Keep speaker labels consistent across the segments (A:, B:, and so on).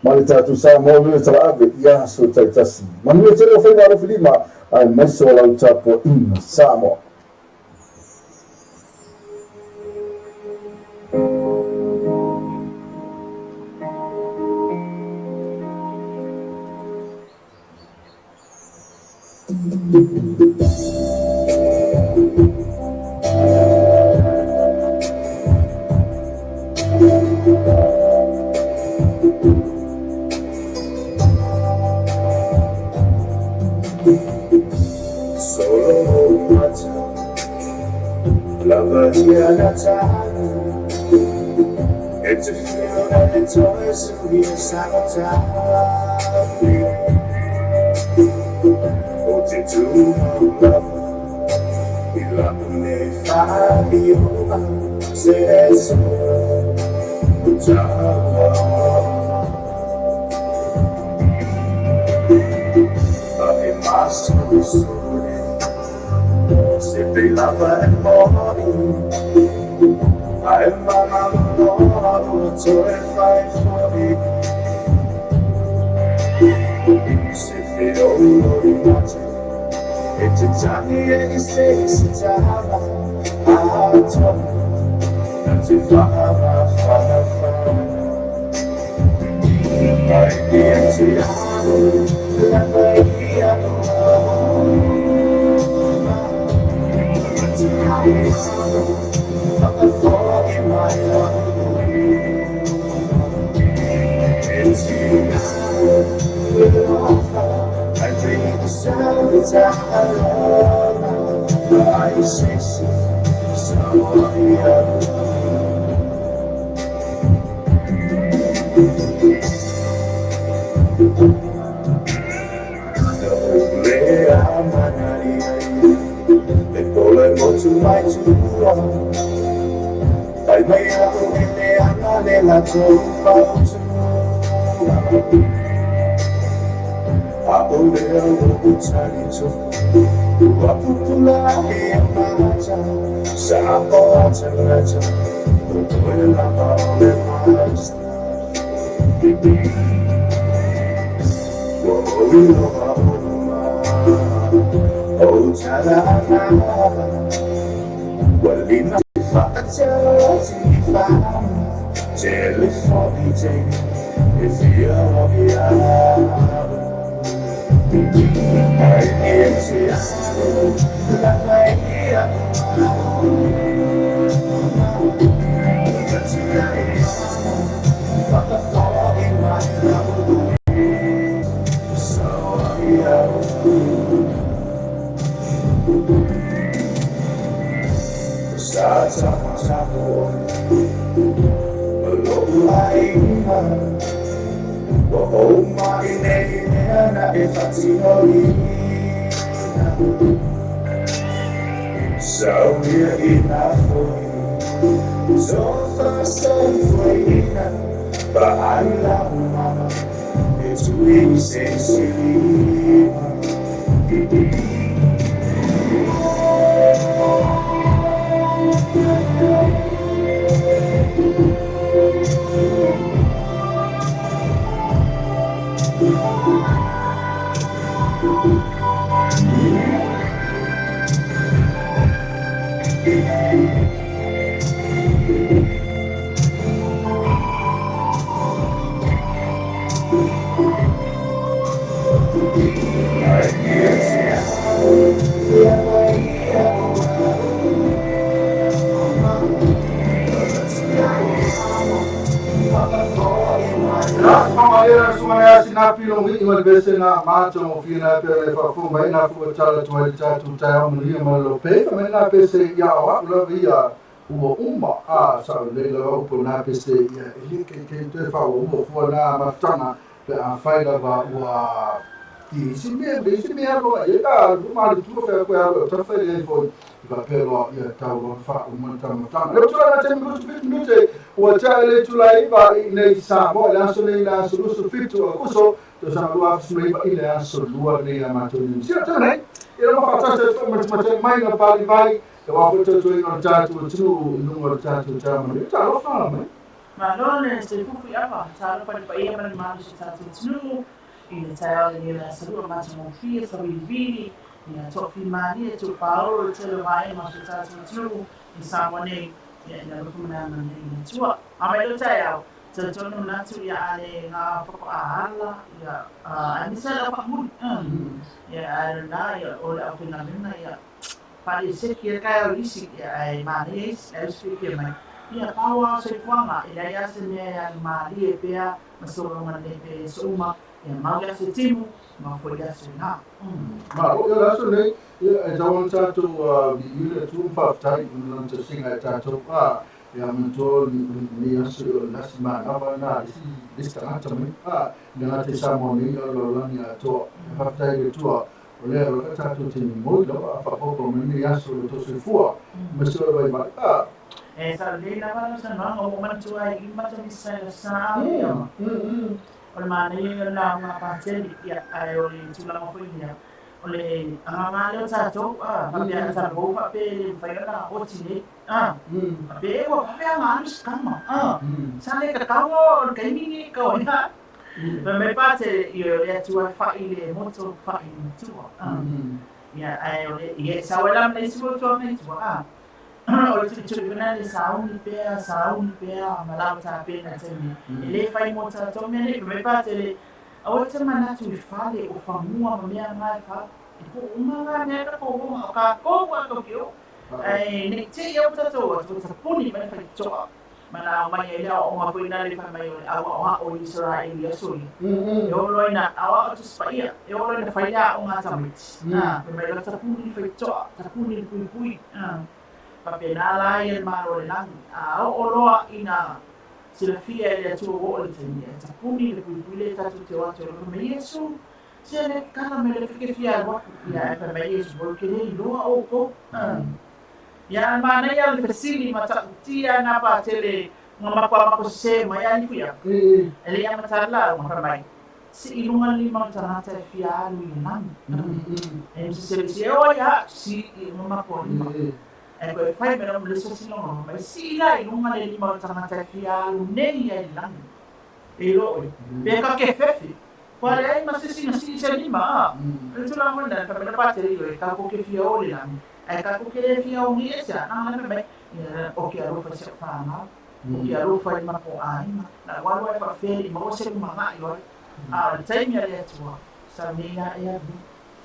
A: Malita tu sa mo le tra ave ia so taitasi. Manu te lo fai wala filima ai meso la utapo in Samoa.
B: Solo mata la bahiana time. It's a feel that it's always to be a summertime. Oh, to love, you love me, Fabio. Say it's se te lava el morning, I'm my to fight for me. Se te olvidate, e te gianni e che sei si chiama, non ti fa. Ai che ti amo, la Bahia. It's you. I dream the sound of I say to my true I may have to be there, la trova a volere buttare giù a putula e mangia sa porta ragia dove la parola basta oh ciao Wallina ti fa telefoni take if you I need to la Bahia in my love so Sapo Loaina O Marinena e Fatinolina So we're enough for you So fast and free But I love mama It's easy silly
C: Sinapilo wingi malbese na macho fina pele fa fumba ina fu chala tuai tatu tai muli malo pe fa na pese ya wa la via uo umma a sa le lo po na pese ya ili ke te fa uo fu na matana pe a faida va wa ki si me ro e ka ma tu fa ko ya ta fa le fo va pero ya ta wa fa umma ta matana le tu na te mi tu o tale tu la iva nei sa mo la so nei la so so fitu kuso to sa lua su nei ile a so lua nei a mato ni sia tane e lo fa tasta to ma mai na pali vai e wa foto to ino tatu tu no tatu ta ma ta lo fa me
D: Malone se fufu apa, tara pa pa ia man malu se tatu tunu, i le tau le la salua mata mo fia sa vili, ia to fi mani to paolo te le vai ma se tatu tunu, i sa mone ia na lufu na na ni tua. A mai lo tau, te tonu natu ia ale ngā whakaala, ia ani sa la whakamuri, ia ale na ia o le au whina mina ia, pari se kia kai o isi ia ai mani eis, e usi kia mai. Ia kawa se fuanga ila ia se mea ia maali e pea masoro mane pe suma ia mau ia se timu ma foi ia se na.
C: Ma o ia laso nei ia e jawan tato viile tu whaftai unan te singa e tato ia manto ni asu nasi ma nawa na isi tangata mai nga te samo ni alo lani a toa whaftai e tua o lea roka tato te ni moi lawa a whapoko meni asu to se fua masoro vai mai
D: E sa le na ba sa na o mantua I mata mi sa sa ia. O le mane na ma pateli ia ai o le tula mo foi ia. O le ama le tato pa pia sa bo pa pe fa na o tine pe o pa pe ma ni skama sa le ka kawo ka ni ka o ia. Me pate io le tua fa ile moto fa in tua. Ia ai o le ia sa wala me si mo to me tua. O le tutuina le sauni pea malau ta pena temi. Ele fai mo ta to me le me pa tele. O te mana tu fale o famua ma mea mai fa. Ko uma nga ne ka ko o ka ko wa to kio. Ai ne te yo ta to ta puni me fai to. Mana mai ele o ma puina le fa mai o Israel ya sui. Yo loina awa tu spaia. Yo loina fai ya o nga tamit. Me le ta puni fai to. Ta puni pui. Papenala ia maro le langi. O loa ina sila fia ele atua o le tani. E tapuni le puipule tatu te watu e me Yesu. Sia le kana me le fike fia waku. Ia e me Yesu o ke le loa o ko. Ia mana ia le fesili matakutia na pa tele ngamapa mako se mai ani fia. Ele ia matala o mai. Si ilunga lima tanata e fia alu i langi. E se o ia si ilunga po lima. E koe whai mera mo le sosilonga, mai si la I lunga le lima o tangata fia alu nei e langi. E loi, pe ka ke fefi. Kua le ai masisi na si se lima, e tula mwenda, ka mena pate rio, e ka koke fia o le langi. E ka koke le fia o ngi esa, na me mai, o ke arofa se whana, o ke arofa I mako aima, na waru e whawheri, ma o se kumanga I oi. Le taimia le atua, sa mea e abu.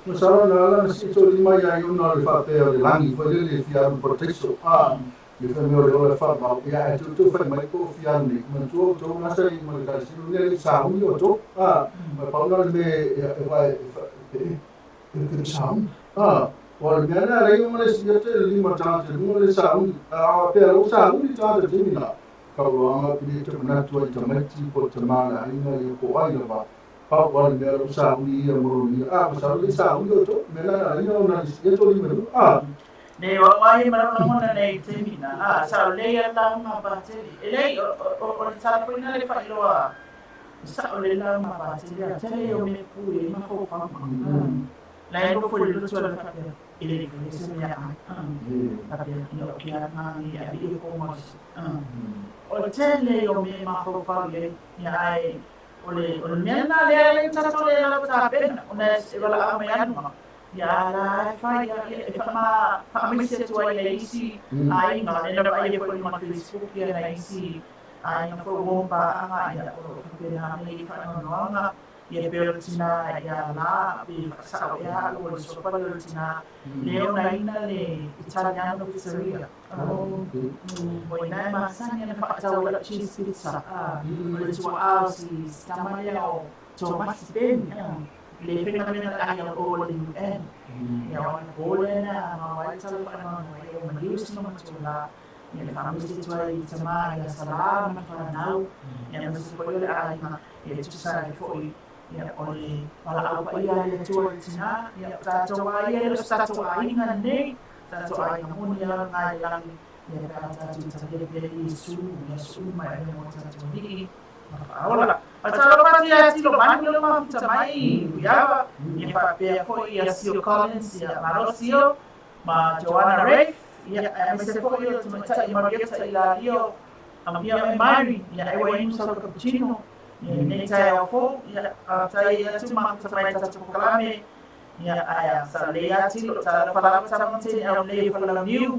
C: Masara na ala na si to lima ia I una le whape o le langi, foi le fiaru proteso. Le whame o le ole whapa, ia e tu whai mai ko fiaru ni, ma tu o tō nasa I ma le kasi lune le sāhui o tō, ma pauna le me e vai e sāhui. O le mea nea rei o male si ate le lima tāte, nunga le sāhui, a pēr o sāhui tāte timina. Kauroanga pili te manatua I tamaiti po te mana ina I ko aina Pau wale mea o sāhui ia moro ni, masara le sāhui o tō, mea nea ina o nani si eto lima nu,
D: Ne o mai mara mona nei te mina. Sa le ia la ma bateri. Ele o le tala foi na le fa loa. Sa o le la ma bateri. Tele o me pure ma fo fa. La e ro foi le tala fa. Ele le se me ya. Tapi no ki ana ni a bi ko mo. O tele o me ma fo fa le ya ai o le me na le tata le la ta pena. Ona se la ma ya no. Ya la fa ya fa mi se tu ai isi ai no ne no ai foi no Facebook ya na isi ai no foi bomba anga ya o pe na ni fa no nga ya pe tina ya la pe sa ya o so pa tina leo na ina le italiano pizzeria poi na ma sanya na fa ta wala cheese pizza le tu ausi stamaya o Thomas Ben le fenomeno ayah oleh ya orang boleh na mawai telefon ya malius no matula ya family situai sama ya salam fanau ya mesti ay ya tu sa foi ya oleh wala apa ya tu tina ya tato ya lo tato ay ngane tato ay namun ya ngai lang ya kata tu tadi beli su ya su mai ya mo tato ni wala Pasal pati ya silo mani lo mafuta mai yaba ni pa pe foi ya Sio Collins ya Marosio ma Joanna Rafe ya MSF foi yo tumeta Margarita Ilario Ia mai mari, ia e wai nusa cappuccino. Nei tai au fo, ia tai atu ma tapai tatu kalame. Ia ai sa le ati lo ta fala ta mate au le fala niu.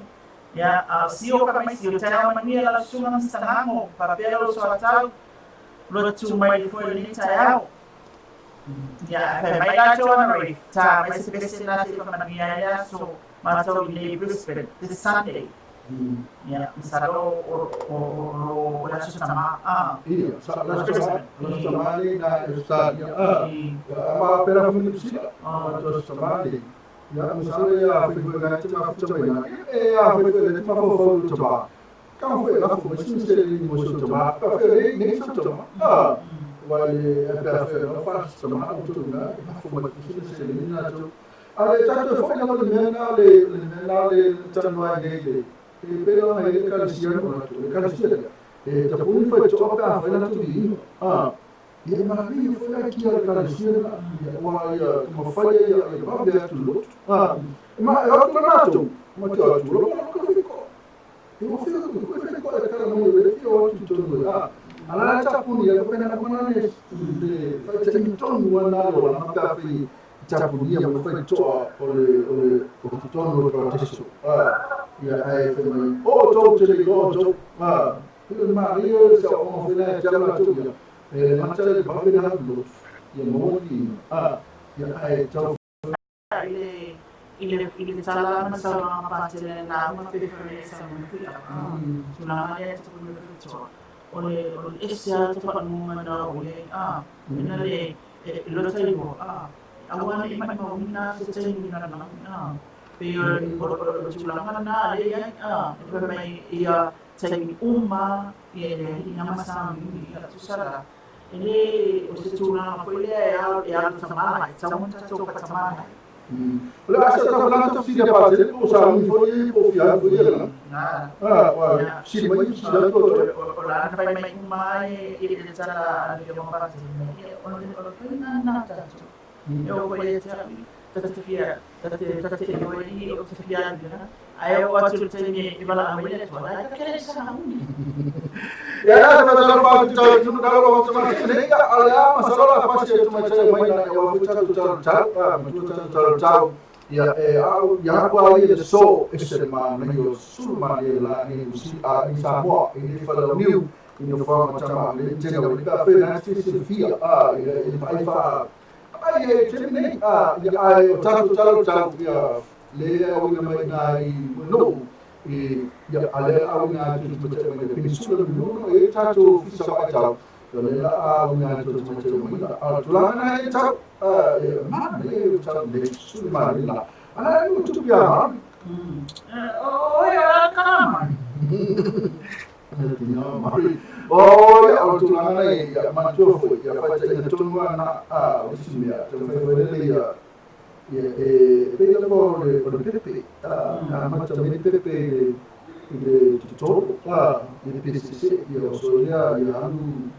D: Ia sio ka mai sio tai au mani la sunga sangango para pelo so atau. Lo tu mai fo le tai au. Ia fa mai la chona ri. Ta mai se pese na se fa mani ia so ma so le Brisbane this Sunday. Ya, misalo o la susama.
C: Iya, la susama ni na estadio. Ma pera família sila. To susama ya misalo ya foi ganhar ma futa bem. Ya foi ganhar ma fo toba. Kan foi la fo mas se ele mo toba. Ka foi nem se toba. Wale a foi não faz toba o tudo, né? Fo mas se ele na to. Ale tanto foi na le tanwa dele. Pero mai kalsiano na tu kalsiano ta puni foi topa foi na tu di e mari foi aqui a kalsiano wa ya mo foi ya ba bia tu lo ma eu tomato ma tu lo ko ficou eu fico a cara não eu eu tu tu ala ta puni ya foi na kona ne foi ta então wana lo na ka fi ta puni ya foi to o tu no processo ya ai foi o to te go to ma io se ho fina chiama tu ya ma te ba bina lo ya mo di ya ai to
D: ile sala masala parte na uma preferência muito tuna ya tu pun betul oleh Asia tu pun mana oleh ina le lo sai mo awan iman mau mina secai mina na pero chulangan na le ya mai ia cai uma ia nama sang ia susara ele o se chulangan foi ya tamala sama tu tamala
C: Olha, essa tá falando que filha para ele, o salão foi confiado por ele, né? Sim, mas isso já tô.
D: Olha, vai mais uma ele já ele uma parte, olha, foi na eu foi tatafia eu ia tatafia aí eu acho que tem ibala amele toda aí que essa
C: ya masalah pak tu kalau sama sini ala masalah apa sih cuma saya main ya betul ya ya apa dia so extrema meio sulma lá em Samoa em Falaniu em forma macam ele chega ele café na Sofia ele vai fa ai terminei ya tahu ya le au mai nai no ya ale au nga tu macam ni peninsula no e tahu fisa macam le au nga tu macam ni tulangan ai tahu mana le tahu le sulma la ana tu biar
D: oh ya kan
C: oh ya au tulangan ai ya mantu ya baca ya tunggu na usia ya pelo por Pepe macam ini Pepe de tutor de PCC ya soalnya ya anu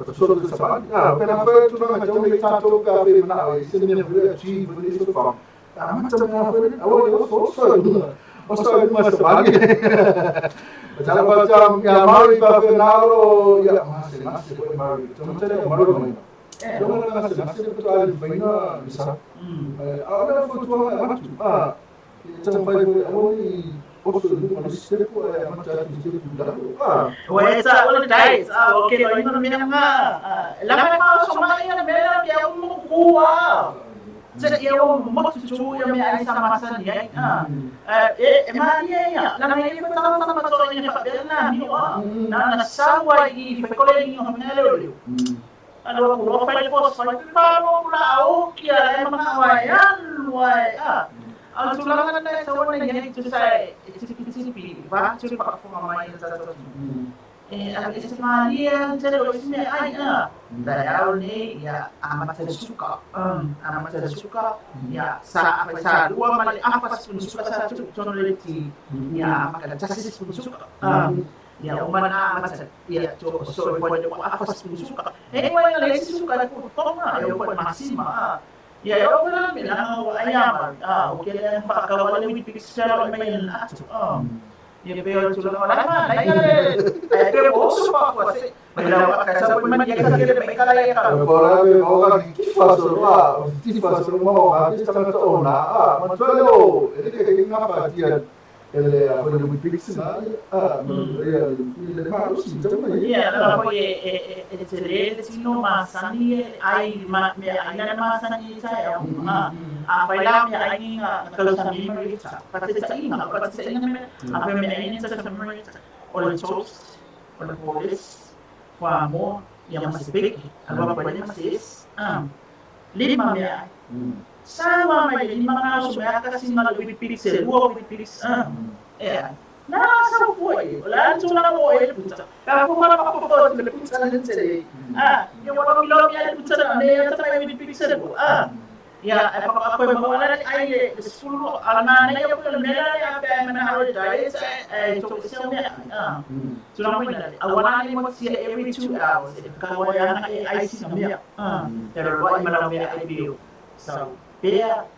C: kata soal sahabat pernah tu macam ni tato kafe mana sini boleh achieve boleh so macam apa awal so mas bagi macam ya mari kafe nalo ya masih boleh mari macam malu main Jangan nasi betul banyak bisa. Ada foto macam macam awal ni foto manusia tu macam tu dah.
D: Wesa wala dai okay lo ino minanga lamay pa Somalia meron kaya umukuha sa iyo mo tu ya may ay sama sa niya Maria ya lamay pa tao sa mato niya pa na niyo na nasawa I fekole niyo hamelo ano ko pa po sa paano lao kaya mga wayan ang tulangan na sa wala niya ito sa isip-isip ba so pa ako mamaya sa to ang Maria jero isme ay dahil ni ya amat suka ya sa dua mali apas pun suka sa tonality ya maka justice pun suka ya umana amat ya so foi apas pun suka wala na suka ko toma eu foi máxima ya eu wala bilang ayaman okay lang pa kawala with picture may Ia peo tu la ma na ia ai pe o su pa ko se mai la ka sa man ia ka ke mai kala ia ka
C: Para ver ahora que faço lá, que faço uma vez está na ona. Mas olha, ele que na partia ele foi muito pixel, ele mas sim, também.
D: ia la ko e te le tino ma sani ai ma me ai na ma sani sa a vai lá me ai na ka sa mi ma ita pa te sa ina pa te sa ina me a me ai na sa me o le toast o le bolis fa mo ia ma se peki agora pode ma se lima me ai sama mai lima na so me aka singa le pixel o pixel na sa foi lá tu na mo ele puta ka ko mara pa po le puta na ntsele yo wala mi lo mi ale puta na ne ta mai pixel ya apa apa wala ai sulu almana ya ko le mera ya ba mana haro diet to se me tu na mo ina awala ni mo si every 2 hours ka wa ya na ai si na me pero wa mana me ai bio so Bea,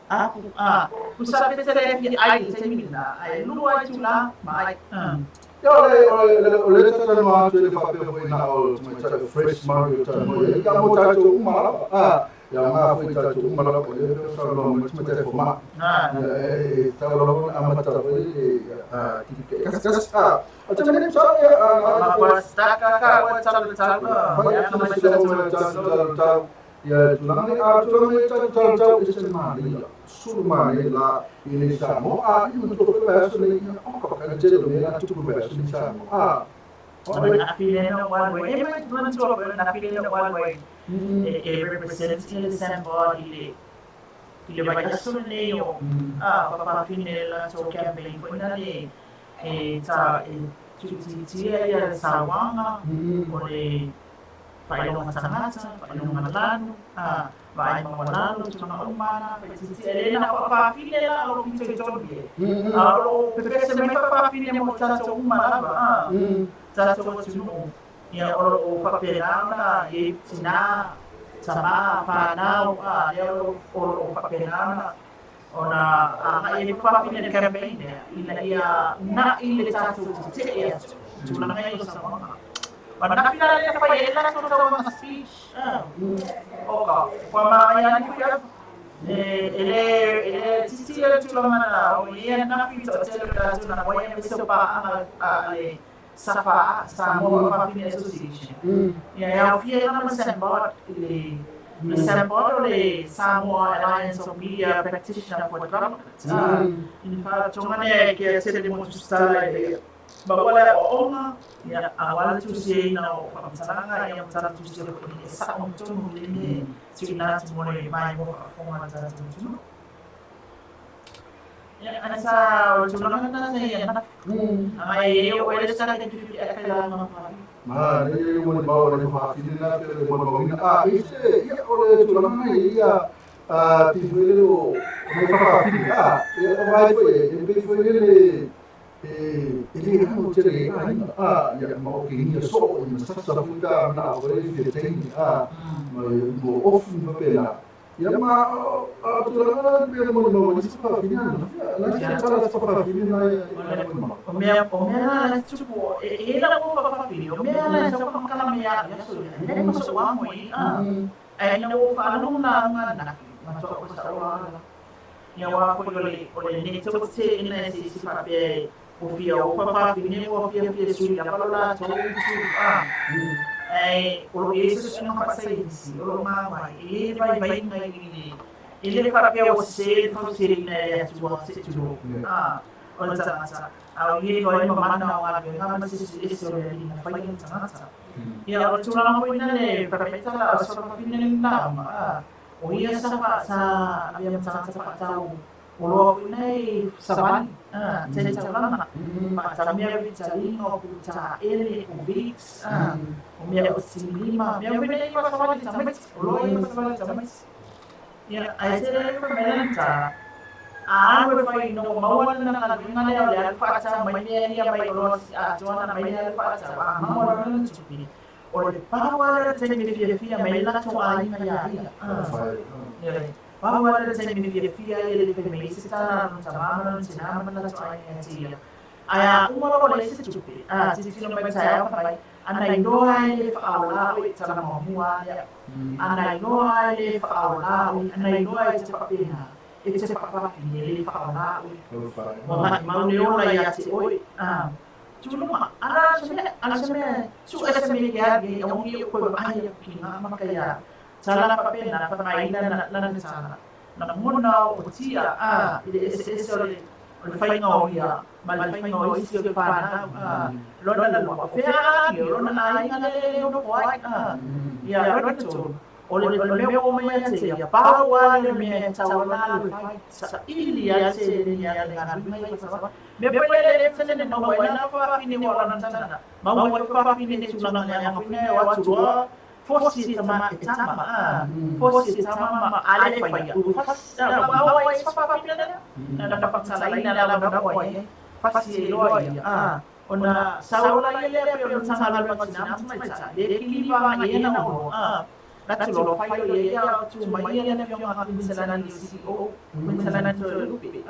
D: ku sabe te refi ai te mina, ai lulu ai tu la, mai.
C: Olha tá no ato ele papel foi na aula, mas tá fresh Mario tá no ele já botar tu uma lá. Ya ma foi tá tu uma lá por ele só não mas te forma. Tá lá amata foi até nem sabe
D: Mas tá ka
C: tá ya tulangani tulangani tal itu semani surmani la ini samo itu to peso ni ko kan jelo ni tu peso ni samo
D: na feeling one way. Every one to na feeling one way. It represents the same body. Ile vai asso neyo. Papa finela so campaign foi na le. Ta tuti ya sawanga ore Pailong matangata, pailong malano, vai malano, tuna umana, petiti elena fa file la ro pite jolye. Ro pepese me fa file mo tato umana ba. Tato tuno. Ya ro fa perana e tina sama fa nau ya ro fa perana ona e fa file campaign ila ia na ile tato te ya. Tuna ngai sama. Mana pila dia fa ela so so speech. Oka. Kwa maana ni kwa ele titi ele tu mana o ia na pita tele da tu na boya me so pa ale safa samo fa fine association. Ya fie na sembot ele sembot le Samoa Alliance of Media Practitioner for Development. In fact, chongane ke tele mo stala Bawala ona ya awala tu se na pamsalanga ya mtara tu se ko ni sa on to no ni sina tu mo ni mai mo ko ma ta tu ya anasa tu na na ne ya na ai yo ele sa ka tu ka
C: ma ni mo ba ni fa fi na pe mo ba ni ise ya ole tu na na ya ti vele o mo fa fi ya vai foi ele foi ele ele não tere ya mau kini so ni sa futa na ore fi tem mo ofu no pela ya ma tu la be mo mo ni sa fi na la sa fa fi na
D: o me na tu po ela mo fa fi o me na sa fa kala me ya so ne mo so wa mo ai no fa no na na ma to ko sa wa ya wa ko le ne to te ina si fa be Ofia o papa fine o ofia sui la pala to o isso não passa isso o mama e vai ngai ni ele para pe o se fa se ne tu se tu o tsa au ye go mo mana o abi na ma se isso ni na fa ni tsa ya o tu na mo ina le para pe tala so pa fine na o ia sa abi tsa pa Olo nei sabani, tene talama, mata mea vitalino, puta ele, o vix, o mea o similima, mea vinei pa sabani tamit, olo ia pa sabani tamit. Ya, ai tere pa melanta, we fai no mawana na ngane o le alfata, mai ia mai olo tuana mai alfata, mawana na tupi. O le pawala tene fia mai la to ai mai ia. Bahwa ada saya mimpi dia ele me está no chamado no cinema na tsaia tia Aya uma ko le se tupi. Titi no mai tai fa ana inoa le whaola o i tala mahua ia. Ana inoa le whaola o i ana inoa i te whapena. E te whapapini le whaola o i. Wa maune ola ia te oi. Tūluma, ana seme, su eseme kia ge e ongi o koe ai a ki ngā maka ia. Tala whapena, whamaina na tala. Na mona o tia, i le ese o le whainga o ia. Ma le whainga o isi o le whanau. Lona na lua. Whea aki, lona ai ngā le no whai. Ia, lona tō. O le mea o mea te ia. Pāua le mea tawana le whai. Sa ili a te le ia le ngā runga i whasawa. Me pwede le tene no wai na whawhine o lana tana. Mau wai whawhine ne tūlanga le anga whine o atua. Fosi tama e tama. Fosi tama ma ale whaia. Mau wai whawhine ne. Na whawhatala ina la wana wai. Fasi e loa ia. Ona saula i le pe o tanga la matina maita. Le kiliva i ena o. Natu lo whaio i ea tu mai ena fionga mintalana ni CEO. Mintalana tu lupi.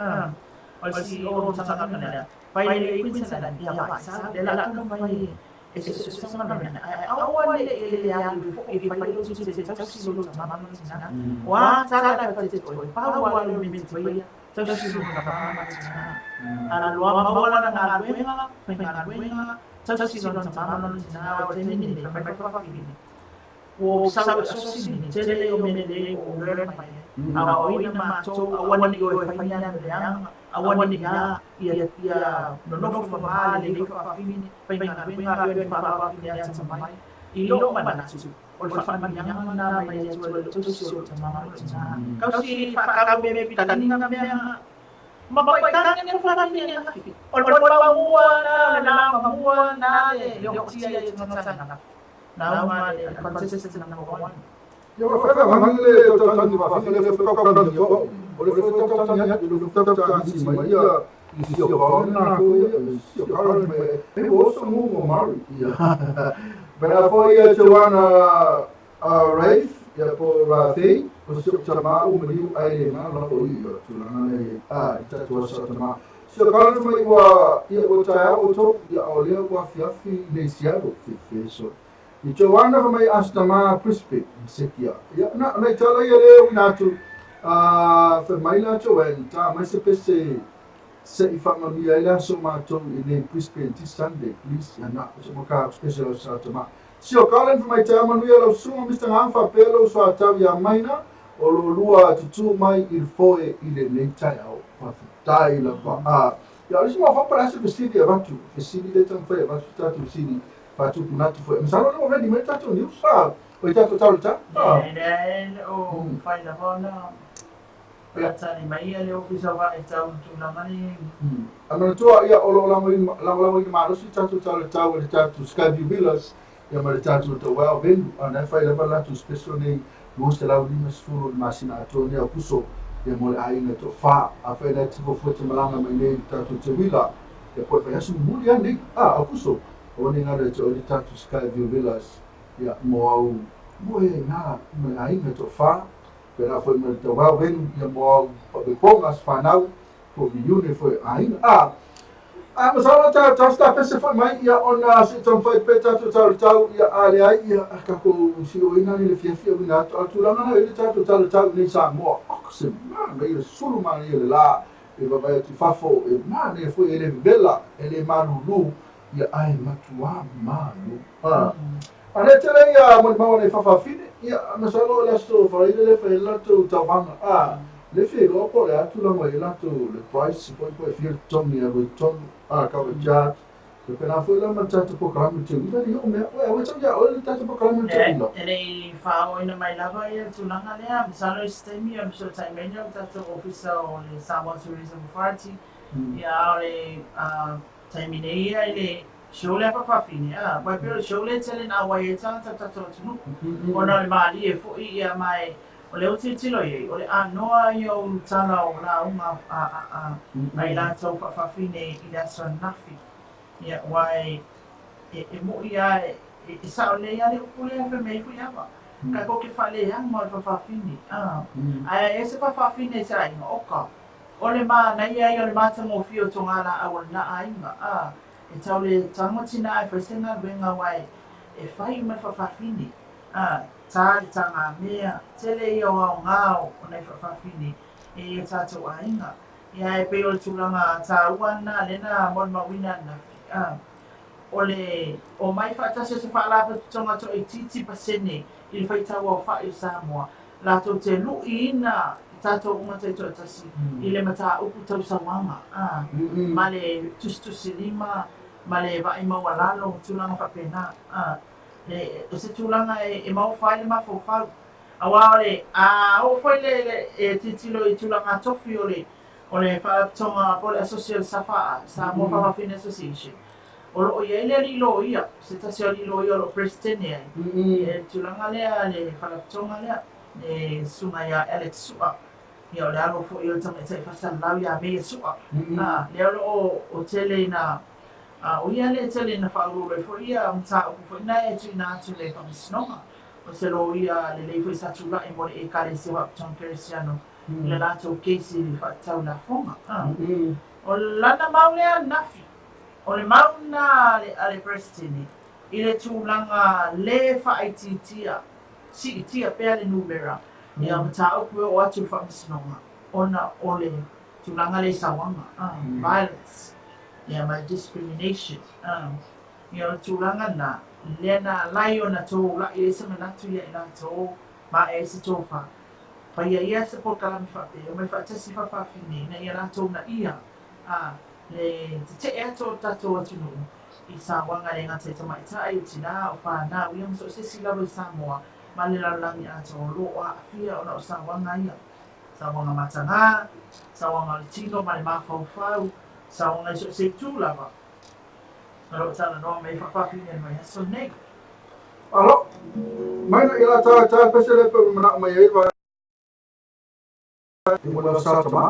D: Al CEO tanga kana. Pai le Queensland ia paisa le la kan pai e se sama mana. Awan le ya e pai lo tu te tasi lo tama mana. Wa tala ka te ko. Pa wa lo mi te pai. Tasi lo tama mana. Ana lo ma wala na ngwenga, ngwenga. Tasi lo tama mana o te ni ni pai pa fini. O sa so ni te le o mene le o le pai. Awa ina ma to awan ni o pai na le yang awan ni ya ia no fa ma le fa fini pai na benga le fa fini ya samai I lo mana tu o fa ma yang na mai ya tu tu so tama na kau si fa ka be pi ta ni na me ma pai ka ni fa fini ya o pa mua na mua na le yo ti ya tu na na ma le consistent number 1
C: Yo fa mangile to tani va fine le fa ka ka yo o le fa tani ya le fa ka si mai ya si yo ka na ko si yo ka me bo so mu mo mari ya pero foi a Joana Rafe ya por Rafe o si chama o me ai le na lo i tu na le ita tu sa tama si yo ka me wa ya o ta o to ya o le wa fiafi le siago fi so I Joana mai astama Brisbane sekia. Ya na tala ia le na tu fa mai la Joana ta mai se pese se I fa mi ia so ma to I le Brisbane this Sunday please ya na so ka special sa tama. Si o kalen fa mai ta manu ia lo so Mr. Hanfa pelo so ta ya mai na o lo lua tu mai I foe I le nei tai au fa tai la pa ya le mo fa para se vestidi avanti vestidi le tan fa avanti ta tu sini Fatu punatu foi. Misalo no ready mai tatu ni usa. O tatu tau ta.
D: O fai la bona. Piazza ni mai le ofisa va e tau tu na mani.
C: Ana tua ia o lo la mo ma lo si tatu tau le tatu Skyview Villas. Ia ma le tatu to well ben ana fai la bona tu special ni most la uri mas furu masina atonia puso. Ia mo ai na to fa a fai na tipo foto malanga mai nei tatu te vila. Ia poi fai asu muli ani. A puso. O ni ngare to ni tatu Skyview Villas ya mo au mo e na me ai me to fa pero foi me to va ven ya mo au be pongas fa nau po mi uni foi ai mas ala ta sta pese foi mai ya ona se ton foi pe tatu tau ya ale ai ya ka ko si o ina ni le fia na tu la na le tatu tau ni sa mo se ma me sulu ma ni le la e va vai ti fafo e ma ne foi ele bella ele manulu ia ai matua malu. Ale tele ia mo mo ne fafafine ia masalo la sto fai le fe la tu tavanga le fe lo po le atu la mo la tu le price poi fil tom ia go tom ka ja le pena foi la matata po kram te ida io me o cha ja o le tata po kram te ida
D: ele fa o ina mai lava ia tu langa le masalo stemi am so tai menyo tata officer o le Samoa Tourism Authority ia le Terminei ele show le fa fine vai pelo show le tele na wai tata tu ona le mali e fo ia mai o le uti lo ye o le anoa yo tala o la uma mai la so fa fine I la so nafi ia wai e mo ia e sa le ia le ku le fa mai fu ia ba ka ko ke fa le ia mo fa fine ai ese fa fine sa ina oka ole ma na ia ole ma tango fio tonga la awal na ainga e tau le tangotina ai fresenga venga wai e fai ma whawhawhini tāri tanga mea tele i o au ngāo o nei whawhawhini e tātou ainga ia e peo le tūranga tā uana lena mon mawina na ole o mai whaatase se whaalapa tonga to e titi pasene i le whaitau o whai o Samoa la to te lui ina tātou umate to tasi i le mata upu tau sawanga ma le tustusi lima ma le vai mawalalo tūlanga whapena le o se tūlanga e mau whai le mawhau awa ole o whai le e titilo i tūlanga tofi ole ole whaatonga pole associate Samoa Whawhawhine Association o ia le lilo ia se tasi o lilo ia o president e tūlanga lea le whaatonga lea e sunga ia Alex Sua ia le alo fo ia tanga tai fasalau ia me Sua le alo o tele na o ia le tele na whaurure fo ia mta o fo ina e tu ina tu le whamisnonga o se lo ia le leifo i satula e mori e kare se wap ton keresiano le lato keisi le whaatau la fonga o lana maulea nafi o le mauna ale president i le tūlanga le whaititia si itia pea le numera ia mta o kue o atu whamisnonga ona ole tūlanga le sawanga violence ia my discrimination ia o tūlanga na lena lai o na tō la i esa manatu ia i na tō ma e se tō wha whaia ia se po kalami whape o mai whaatasi whawhawhine na ia na tō na ia le te ea tō tato atu no i sawanga le ngata i tamaita ai utina o whanau ia mso se silawa i Samoa ma le lalangi a tō lo a fia o na o sawanga ia sawanga matanga sawanga le tino ma le mawhawhau sawanga i so se tūlawa Alo tala no mai whawhawhine mai aso nei
C: Alo, mai na ila tā pese le pe mana mai e wa i mona sa tama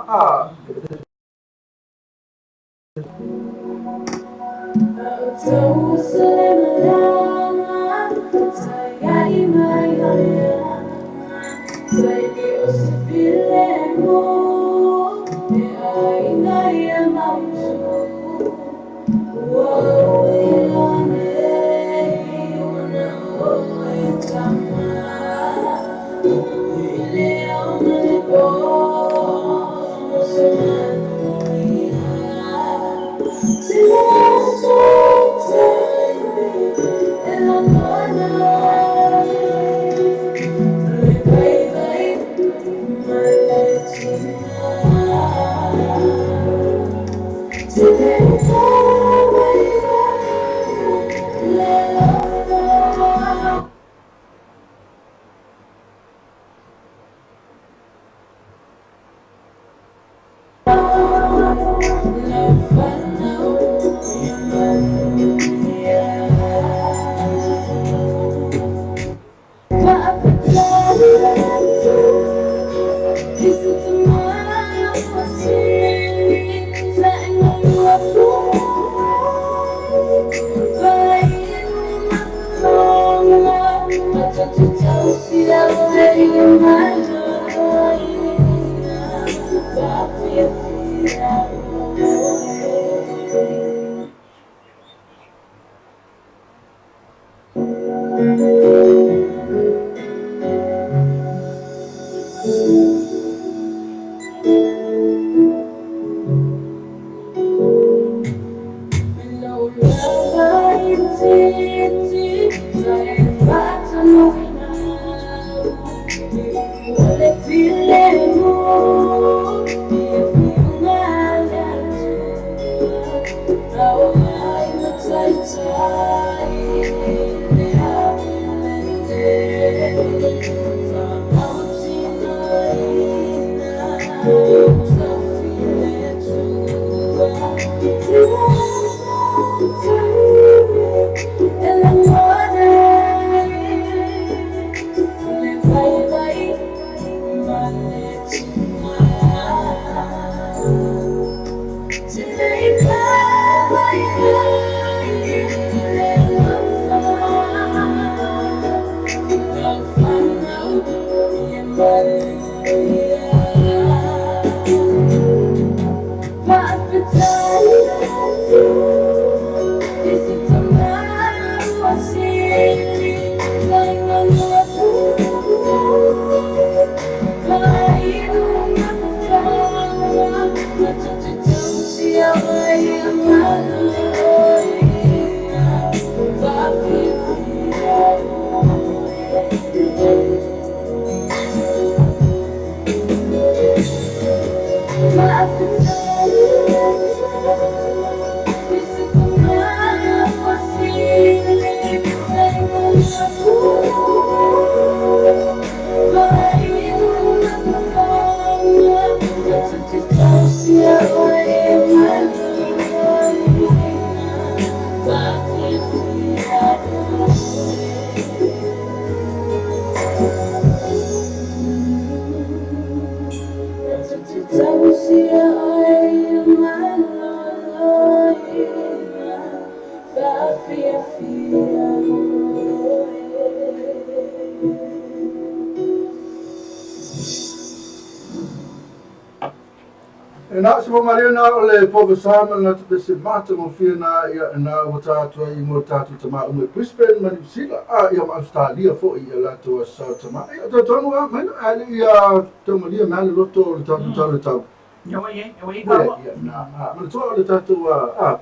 C: Na se maria na ole povesama na te se mata mo fina ia na o tātua I mo tātua tama o me Brisbane ma New Zealand ia ma Australia fo ia la to sa tama ia to tonu a mai ali ia to maria ma le loto le tātua tau
D: Ia
C: ia na ma to le tātua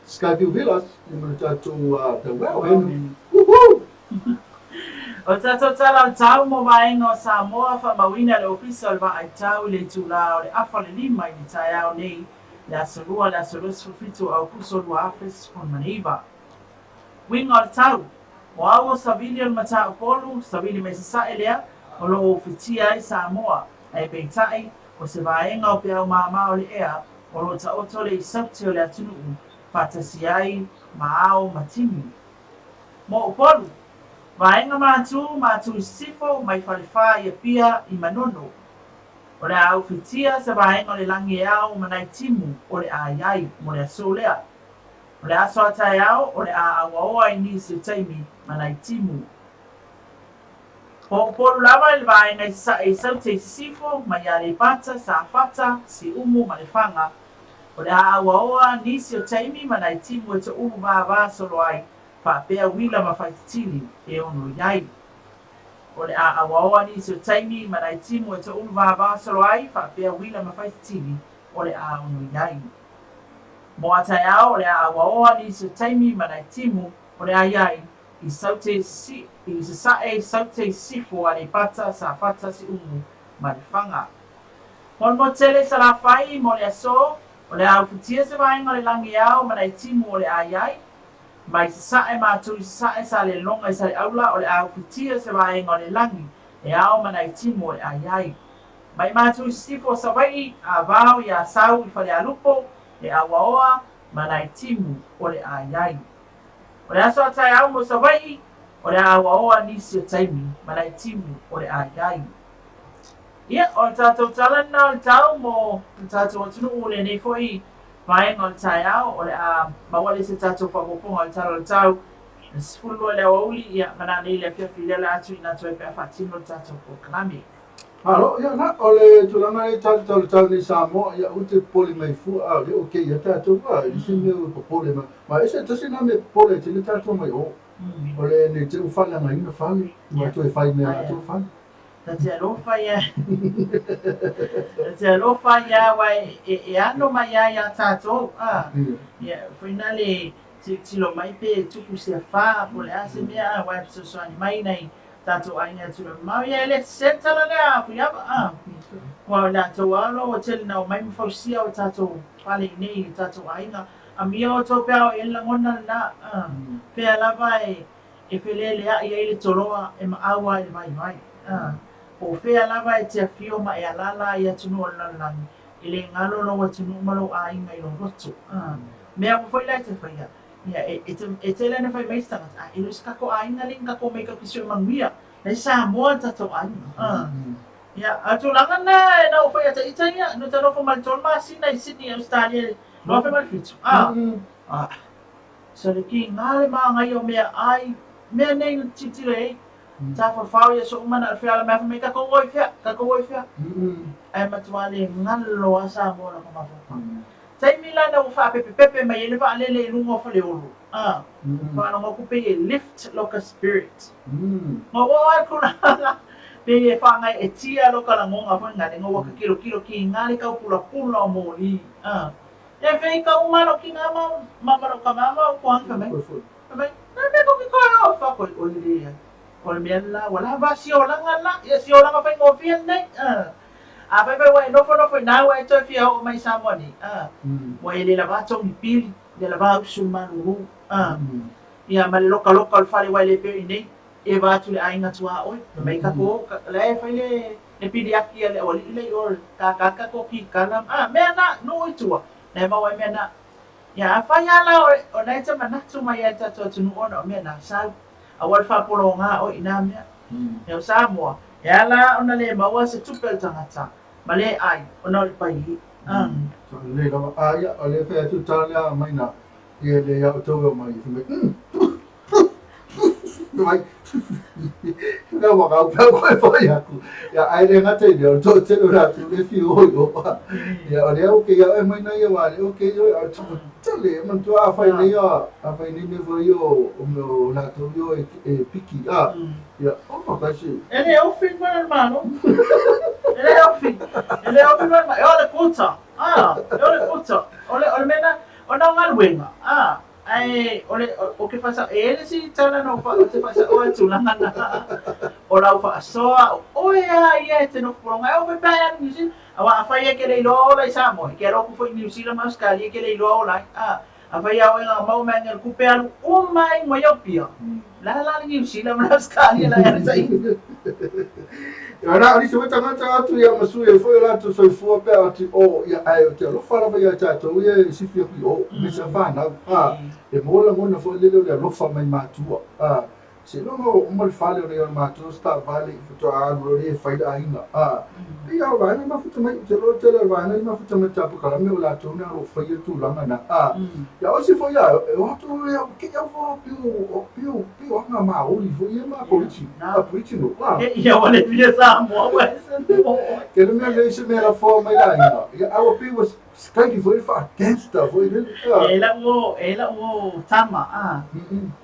C: Skyview Villas ma le tātua the well woohoo
D: O tātou tala o tau mo vaenga o Samoa wha mawina le ofisa o le vai tau le tūla o le afa le lima I ni tai au nei le asorua le asoresu fitu au kuso lua afes on maniva. Winga o le tau, o au o savili o le mata o polu, savili me sasa elea o lo ofitia I Samoa ai peitai o se vaenga o pia o maa o le ea o lo ta oto le isauti o le atunuu patasi ai maao matimi. Mo o polu, vaenga mātu sifo mai whalewha ia pia I manono. O le au fitia se vaenga o le langi e au manai timu o le a iai mo le aso lea. O le aso atai au o le a awaoa I nisi o taimi manai timu. O polu lava le vaenga I saute sifo mai a le pata sa fata si umu ma le whanga. O le a awaoa nisi o taimi manai timu e te umu vā solo ai. Pea wila mawhaitili e ono iai. O le a awaoa ni se taimi manai timu e te unu vāvā solo ai, pea wila mawhaitili o le a ono iai. Mo atai au o le a awaoa ni se taimi manai timu o le a iai I saute saute sifo a le pata sa fata si umu ma le whanga. Mo tele sa la whai mo le aso, o le au futia se vaenga le langi au manai timu o le a iai, mai se sae mātou se sae sa le longa I sa le aula o le au fitia se vaenga o le langi e ao manai timo o le aiai. Mai mātou se sifo sa vai a vau I a sau I whale alupo e awaoa manai timo o le aiai. O le aso atai au mo sa vai o le awaoa nisi o taimi manai timo o le aiai. Ia, o le tātou talana o le tau mo tātou atunu o le nei foi vaenga o le tai au, o le a mawale se tātou whakoponga o le talo le tau, na sifuru le auli ia mana nei le fia fila le atu ina toi pia whatino le tātou po kalami.
C: Alo, ia na, o le tulanga le tau ni Samoa, ia ute poli mai fu, le oke ia tātou I si meu po poli mai, ma ese tasi na me poli tine tātou mai o, o le ne te ufale nga ina fale, ma toi whai mea tātou fale.
D: Te alofa ia. Te alofa ia wai e ano mai ia tātou. Ia, whina le tilo mai pe tuku se wha po le ase mea wai pisosoani mai nei tātou ainga tula. Mau ia ele setala lea whiaba. Wa la tau alo o tele na o mai mwhausia o tātou whale nei tātou ainga. A mia o tau pia o e langona na. Pea lava e whelele a ia ele toroa e maaua e mai. O fea lava e te awhio ma e alala I atunu o lalangi. I le ngalo lo atunu malo a inga I lo roto. Mea mo foi lai te whaia. Ia, e te lena whai meistanga. I lo skako a inga ling kako mei ka kisio manguia. Nei sa moa tato a inga. Ia, atu langa na o whai ata ita ia. No tano fo maltol ma sina I Sydney, Australia. No whai malfitu. So le ki ngale maa ngai o mea ai. Mea nei titire ei. Ta whawhau ia so umana al whiala mea whamei kako oi whia. Ai matuale ngalo a sa moa na kumawhawhau. Tai mila na uwha pepe mai ele wha alele I lungo whale olu. Wha anonga kupe e lift loka spirit. Ngā wā kuna pe e wha ngai e tia loka la ngonga whanga ngā waka kilo ki ngāre kau pula o mōli. E whei ka umano ki ngā mamaro ka mamau kuang whamei. Whamei, nā me koki koe o whakoi o lea. O le mea la, wala ba si o langa la, ia si o langa whai ngōwhia nei. A whai wai nofo nā wai toi whia o mai Samoa ni. Wai le la wātongi pili, le la wāusu manuru. Ia ma le loka o le whare wai le peri nei, e wātu le ainga tua oi. Mai kako, la e whai le pili aki le o le o kakaka ko ki kalam. Mea na, no i tua. Nei mawai mea na. Ia a whai ala o nei ta manatu mai e tato tunu ona o mea na sau. A wal whapolo ngā o ina mea. Neo Samoa. E ala ona le maua se tupel tangata. Ma le ai, ona o le pai.
C: Le lawa, ia, o le whea tu tālea mai nā. Ia le au tau mai. mai nga waka pa ko aku ya ai le ngata dia to te ora tu le fi o ya ore o ke ya mai na ya wa o ke yo tele man tu a fai ni me vo yo o la to yo piki ya o ka si
D: ele é o filho do irmão ele é o filho do irmão olha puta olha puta olha mena olha ngalwenga ai o que faz ele se tana no fa o que faz o tulanga o la fa so o ya te no pronga o fa pa ni si awa fa ya ke le lo la sa mo ke ro ku foi ni si la mas ka ye ke le lo la a fa ya o nga mau man el ku pe al o mai mo yo pia la ni si la mas ka ye la ya sa
C: Ora, ali se weta ngata atu ya masu e foi lá tu foi fo pe atu o ya ai o te lo fala vai ya ta to ye si fi o me sa fa na e mola mona fo le le lo fa mai matua se no mo fale o le matua sta vale to a lo le fai da inga e ya va ni ma fu mai te lo te le va ni ma fu mai ta pu kala me la to na lo fai tu la na ya o si fo ya o to ya ke ya fo piu nga ma o li fo ye ma politi no
D: ya wale via sa mo
C: que no me le se me la forma ya ya our people was skanky foi fa gangster foi ele
D: ela o tama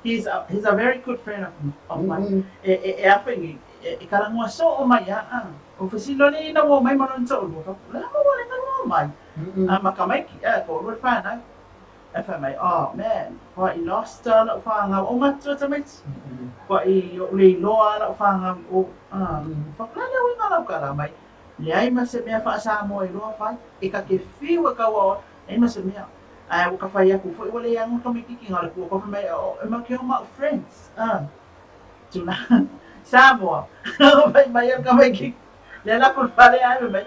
D: he's a very good friend of mine afeng kalang so o mai o fasilo ni na mo mai manon so mo ka la mo wala na mo mai makamai ko ro fa na FMA man what he lost la fa nga o matro tamit what he le loa la fa nga o fa plana wi nga la mai le ai ma se me fa sa mo i lo fa e ka ke fi wa ka wa ai ma se me ai o ka fa ya ku fo wala yang ka mi ki nga ku ko fa mai o ma ke ma friends tuna sa mo mai ka mai ki le la ku fa le ai mai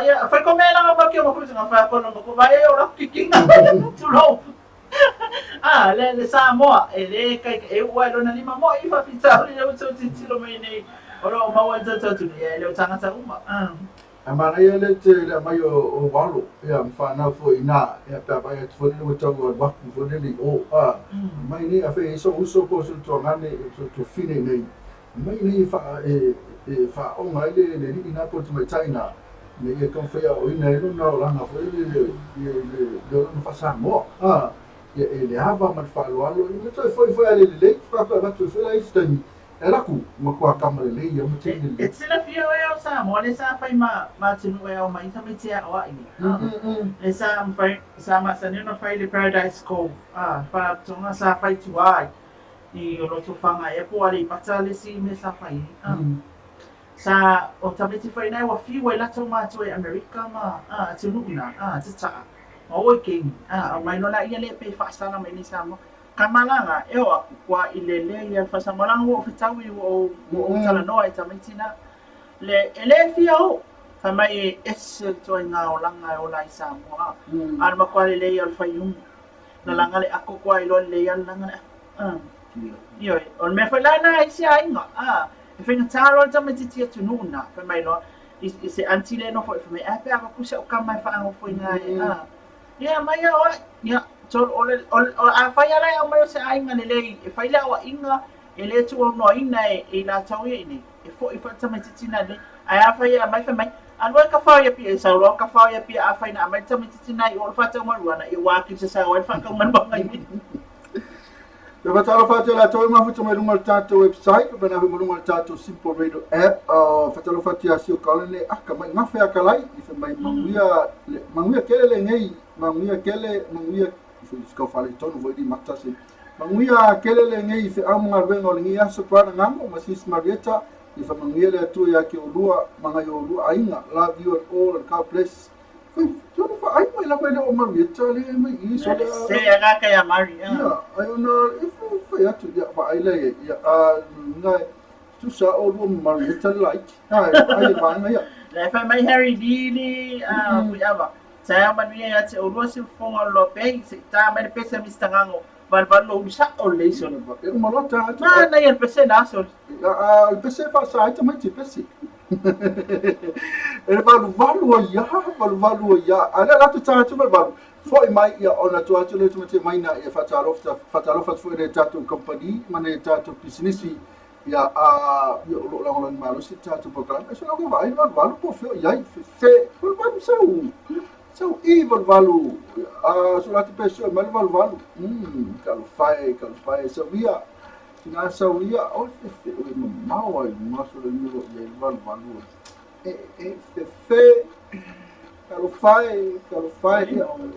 D: ya fai come lang ang bagyo mo sa fa ko no ko vai ora kicking na tulo le sa mo ele kai e wa lo na lima mo i fa pizza le o so tilo mai nei ora o ma wa to le o tanga sa uma
C: amana ye le te le mai o walo ya fa na fo ina ya pa pa ya fo le o to o ba ku fo le o mai ni a fe so uso ko so to ngane so to fine nei mai ni fa fa o mai le ni ina po mai China me ia kan fai o ina e luna o langa fai le luna whasamo ia e le hawa man whaaloalo i me toi foi ale le lei whaka watu e whai stani e laku ma kua kama le lei ama te le
D: e sila fia o eo sa mo le sa fai ma tinu e o mai sa me tia o ai le sa fai sa ma sa nino fai le Paradise Cove pa tonga sa fai tu ai i o loto whanga e po ale i pata le si me sa fai sa o tamiti fai nai wa fiwa i lato mātua e Amerika ma tununa te taa ma oi kengi o mai no la ia le pe whaasana mai ni sa mo kamalanga e o kua i le le i alfa sa malanga o whitau i o tala noa i tamiti na le ele fia o ka mai e ese toi ngā o langa o lai sa mo ana makua le le i alfa i na langa le ako kua i lo le i langa le ioi o me fai lana i si a inga e whenga tāro ta me titi atu nuna, whai mai loa, i se anti le no fwoi whai mai, pe ako kusa o ka mai whaango fwoi ngā ia mai a oa, ia, tōr o a whai alai au mai o se ainga ne lei, e whai lea o inga, e le tu o no ina e la tau ia ine, e fwoi ta me titi na le, ai a whai a mai whai mai, anua ka whau ia pia e sauro, ka whau ia pia a whai na a mai ta me titi na i o whata maruana, i wāki se sa oa, e whakau manbanga i
C: Te whatara whātua la toi mafuta mai runga le tātou website, o pena runga le tātou Simple Radio app, whatara whātua si o kalene aka mai ngawhi aka lai, i wha mai manguia kele le ngei, manguia, i wha iskau whale tonu voi di matase, manguia kele le ngei i wha au mga ruenga o le ngi aso prana ngamo, ma sis Marietta, i wha manguia le atua ia ke o lua, mangai o lua ainga, love you and all, and God bless. Tōna wha ai mai la whaile o Marietta le mai i so le...
D: Se a ngaka ia Mari.
C: Ia, ai ona, e whai atu ia wa ai le ia, ngai, tu sa o lua Marietta like, ai vanga ia.
D: Le whai mai Harry Dili, fui awa. Saya manuia ia te o lua si whonga lo pei, se tā mai le pesa Mr. Ngango, valvalo usa o le iso.
C: E umalota atu.
D: Na ia le pesa na so.
C: Le pesa wha sa aita mai te pesi. ele valu ia ana la tu tatu valu foi mai ia ona tu atu le tu mai na ia fatalofa foi le tatu company mana tatu business ia a ia lo la ngolon malu si tatu program so la ko vai valu po foi ia fe valu so valu so la tu peso mal valu kalau fai so ia na so ia o fe mau ai maso le miro ia valu fe kalau fai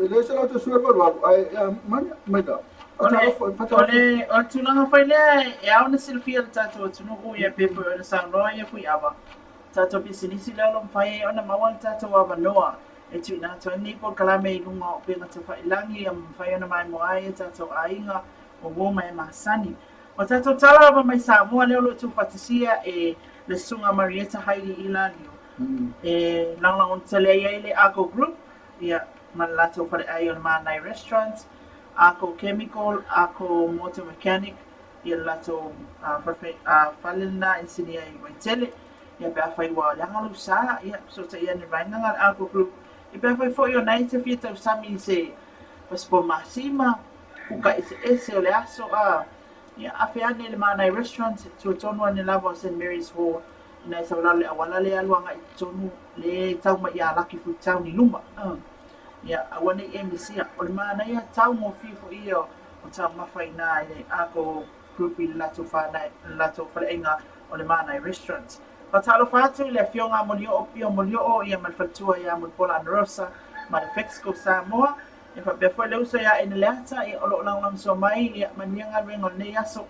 C: ele se la tu suer valu ai mana da
D: ole tulanga fai le e au na silfia tato tunu ku ia pepo na sang no ia fui ava tato bisinisi le lo fai ona mawal tato wa manoa e tu na to ni po kala me lunga o pe ngata fai langi am fai ona mai mo ai tato ainga o wo mai masani o tato tala ba mai sa mo le lo tu fatisia e le sunga Marieta Haile Ilalio e lang on tele ile ako group ia malato fai ai on manai restaurants ako chemical, ako motor mechanic, ia lato falena insinia i waitele, ia pe afai wa langalu sa, ia so te ia ni vainanga ako group, ia pe afai fo io nai te fita usami se paspo masima, kuka ese o le aso ia afe ane le manai restaurants, tu tonu ane lava St. Mary's Hall, ina isa wala le awala le aluanga i tonu le tau ma ia laki fu tau ni luma, ia awane emisia o le mana ia tau mo fifo ia o tau mawhai nā i ako grupi lato whalaenga o le mana i restaurants. Pa talo whātu i le fionga molio o ia malwhatua ia mulpola Anarosa ma le Fexco Samoa e whapea fwoi leuso ia ene leata i olo lang so mai ia manianga rengo ne aso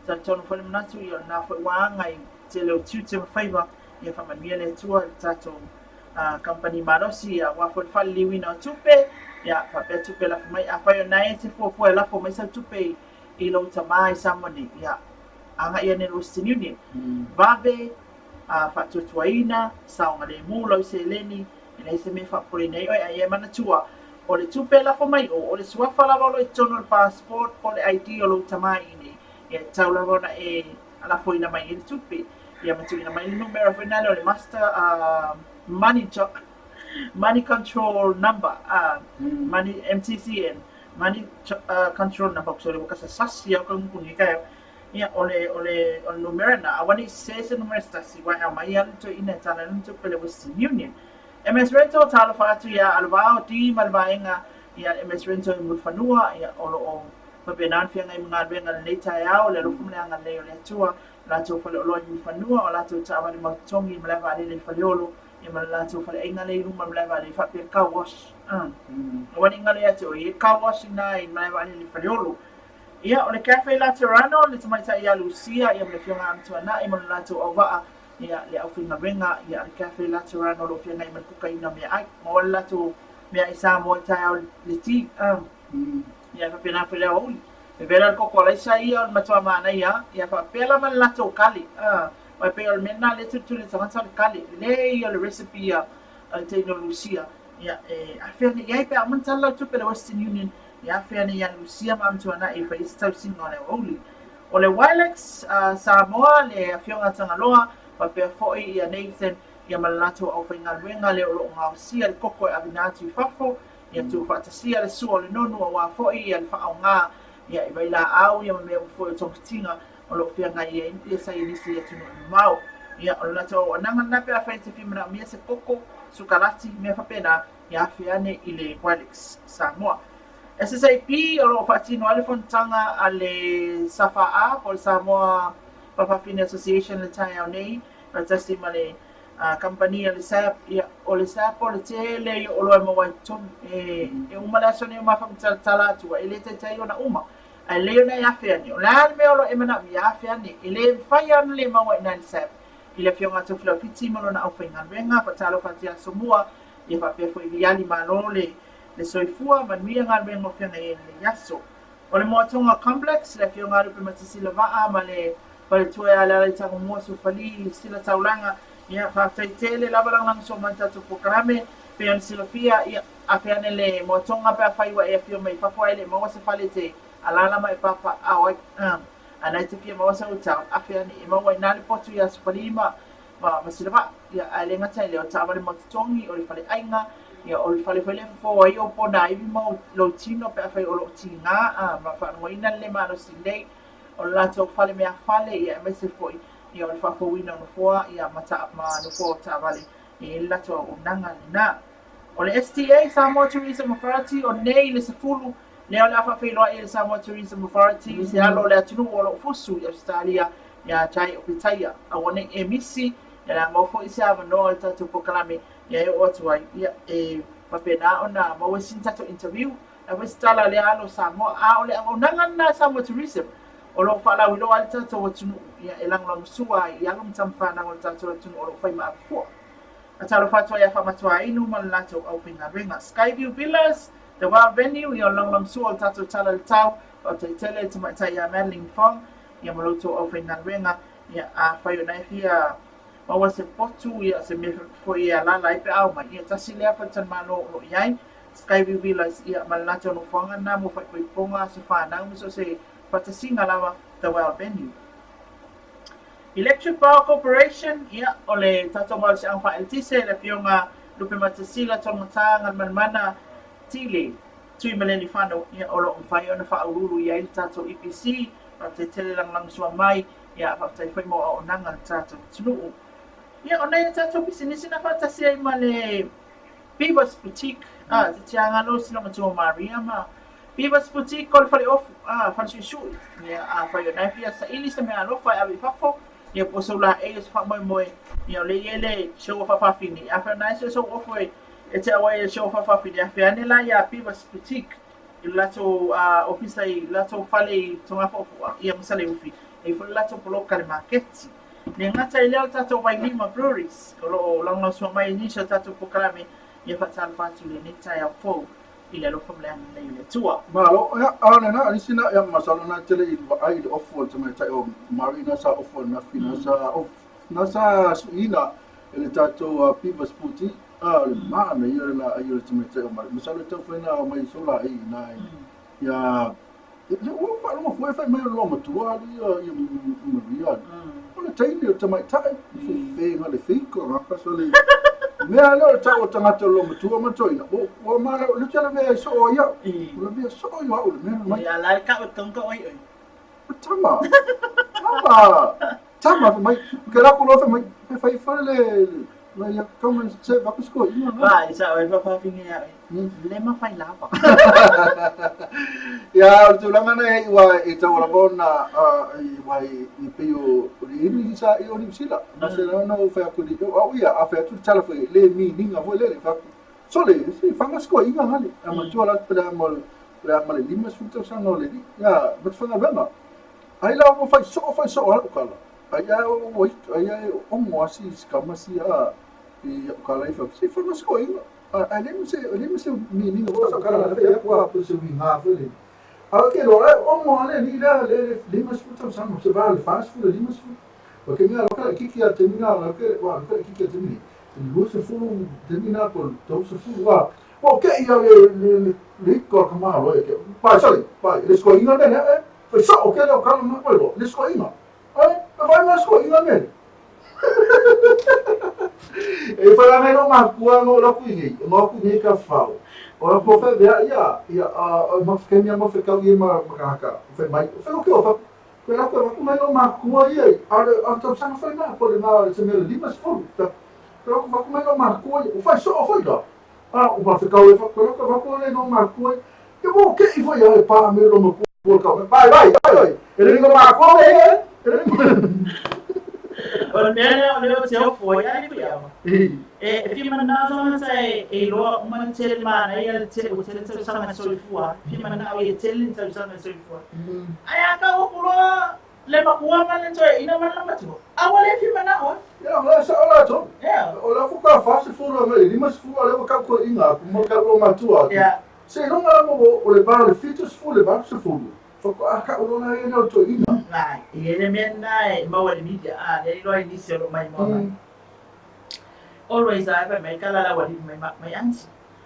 D: ta tono whale manatu i o nā fwoi waanga i te leo tute mawhaiwa ia whamania le tua tato company marosi ya wafo fal liwina tupe ya pape tupe la mai afayo nai te fo la fo mai sa tupe i lo tamai samoni ya anga ia ne Western Union vabe fatu tuaina sa ngale mulo se leni ina se me fa por nei ai mana tua o le tupe la fo mai o le swafa la volo tono passport o le ID o lo tamai ni ya taula vona e ala fo ina mai il tupe ya matu ina mai numero finale o le master money control number money MTCN money control number so le kasi sasya ko kungi kayo ya ole numero na awani sesa numero stasi wa mai yan to ina tala to pele Western Union MS Rental tala fa tu ya albao di malbaenga ya MS Rental mulfanua ya o pabenan fianga mga benga leta ya ole rufum na ngale ole tua la to fa lo mulfanua o la to tawa ni matongi mlava le faliolo ia malato fale inga le ruma mlai vale fa pe car wash wani inga le atu i car wash na i mlai vale le faliolo ia o le cafe laterano le tamaita ia Lucia ia me fionga amtu ana i malato ova ia le aufinga renga ia le cafe laterano lo fianga i malkuka ina me ai mo lato me ai sa mo ta le ti ia fa pena fale o e vera ko ko le sa ia matua mana ia fa pela malato kali mai pe al mena le tu le tanga kali le ia le recipe ia te no Lucia ia afeni ia pe amanta la tu pe Western Union ia afeni ia Lucia mam tu ana e fa istau singa o le Wilex Samoa le afionga tanga loa pa pe foi ia Nathan ia malato au finga renga le o ngau sia le koko abinati fafo ia tu fatasia le su le nonu wa foi ia fa nga ia i baila au ia me foi tontinga o lo fianga ia sa inisi ia tunu mau ia o la to nanga na pe fa te fimana mia se koko sukalati me fa pena ia fiane ile Wilex Samoa SSIP o lo fatino ale fontanga ale Safa o Samoa Papa Fine Association le tai au nei pa tasi male company le sap ia o le sap o le tele o lo mo wai tom e umala so ne ma fa tala tu ile te tai ona uma a leona ia fiani o la me o e mana ia fiani ile faya le mawa ina sap ile fionga to flo fiti mo na au finga venga fa talo fatia somua ia fa pe fo ili malole le soifua manuia ngal venga fianga e le yaso o le motonga complex le fionga ru pe matisi le va amale pale tu ala le tsa mo so fali sila taulanga ia fa taitele la balang so manta to programe pe an silofia ia afiane le motonga pe fa iwa e fio mai fa fo ele mo se falete alala mai papa awai anai te fia mo sa uta afiane e mo nai potu ia so falima Masilava ia alenga tai leo tawale mo tongi o le fale ainga ia o le fale fale fo ai o pona ivi mo lo tino pe afai o lo tinga ma fa no ina le mano sindei o la to fale me fale ia me se foi ia o le fa fo wina no foa ia mata ma no fo tawale ia la to unanga na o le STA Samoa Tourism Authority o nei le sefulu leo le afa feiloa i le Samoa Tourism Authority se alo le atunu o lo fusu i Australia ia tai o pitaia a wane e misi ia la ngofo i se avanoa le tatu pokalame ia e o atu ai ia e papena ona mawesin tatu interview na westala le alo Samoa a o le angonanga na Samoa Tourism o lo fa la wilo al tatu o tunu ia e lang sua ia lum tamfana o tatu tunu o lo fai ma fo atalo fatua ia famatua inu ma lato au fingarenga Skyview Villas the wild venue ia long sua tatu tala le tau o te tele te mai tai a Madeline Fong ia maloto au fingarenga ia a fai ona fia ma se potu ia se me fo ia la la pe au ma ia tasi le fa tan mano o iai Skyview Villas ia ma lato no fonga na mo fa koi ponga se fa na mo so se fatasinga lava the wild venue Electric Power Corporation ia ole tato mal si ang faeltise le fionga lupe matasila tonga manmana tile tui maleni fano ia olo umfai ona fa ururu ia il tato EPC pa te tele lang sua mai ia pa tai foi mo o nanga tato tunu ia ona ia tato business na fatasi ai male Beaver's Boutique te tianga no sino matua Maria ma Beaver's Boutique kol fale off fancy shoe ia fa yo na fia sa ili sa me alo fa abi fafo ia posola e se fa moi ia le ele show fa fini afa na se so ofoi e te awai show fa fini afa ane la ia Beaver's Boutique il lato office ai lato fale tonga fo ia msale ufi e fo lato polo kale market ne ngata ile tato vai lima breweries lo long so mai ni so tato pokalame ia fa tan fatu le ne tai au fo ile lo famle le ile tua
C: malo ya ana na sina ya masalo na tele il ai offer to mai tai o marina sa offer na fina sa of na sa ina ele tato Beaver's Boutique ma na ia la ia to mai tai o masalo to fina mai sola ai na ya o fa no foi fa mai lo matua ia Maria ona tai ni to mai tai fe ngale fiko na so le mea leo tau tangata lo matua matoina o mara le tala me so ia o le so ia o le mea mai
D: ia la ka o tonga oi
C: tama mai ke la ko lo mai fai fa le ia como se va ku sko ia
D: vai sa o fa fingi ia le ma fai lava
C: ya tu langa na wa e tau la bona wa i peo ni sa i oni sila na se no fa ku di o ia a fa tu tala fa le mi ninga vo le fa so le si fa sko ia ngale ama tu la para mo le limas futo sa no le ya but fa na ai la mo fa so ala kala ai o mo asi skama si i kala i fa si fa sko ia ale me se mi ninga vo sa kala la fa kwa pu se mi ha fa le okay, allora, omone lì le lima sfrutta sanno se va al fast food lima sfrutta perché mi ha locale chi ha terminato che guarda chi ha terminato il luce fu terminato il toast fu va ok io le ricordo come che vai le scoina bene poi so ok lo calma quello le scoina vai ma scoina bene e poi la meno ma qua no la qui ka fa ora po fa ia ma che mi amo fa che ma kaka fa mai fa o che fa quella come no ma qua ia a to sa fa na po na se me lima sfrutta però come no ma qua o fa so foi da o fa che fa quello che va con no ma qua e mo che i foi a pa me lo mo por vai e le dico ma qua
D: o mea leo te o foi ai piama e fima na zona sai e lo man tel mana ia te o tel te sama so fua fima na ia tel te sama so fua ai aka o pulo le ma kuwa man to ina man na matu awale fima na o
C: ya la sa ola to o la fuka fast food me ni mas fu ale ka ko inga mo ka lo matua
D: ya
C: se non la mo o le bar le fitus fu le bar se fu Foko aka urona ia no to ina.
D: Vai, ele mena maua de media, ele lo inicia lo mai mona. Always I mai kala la wadi mai anti.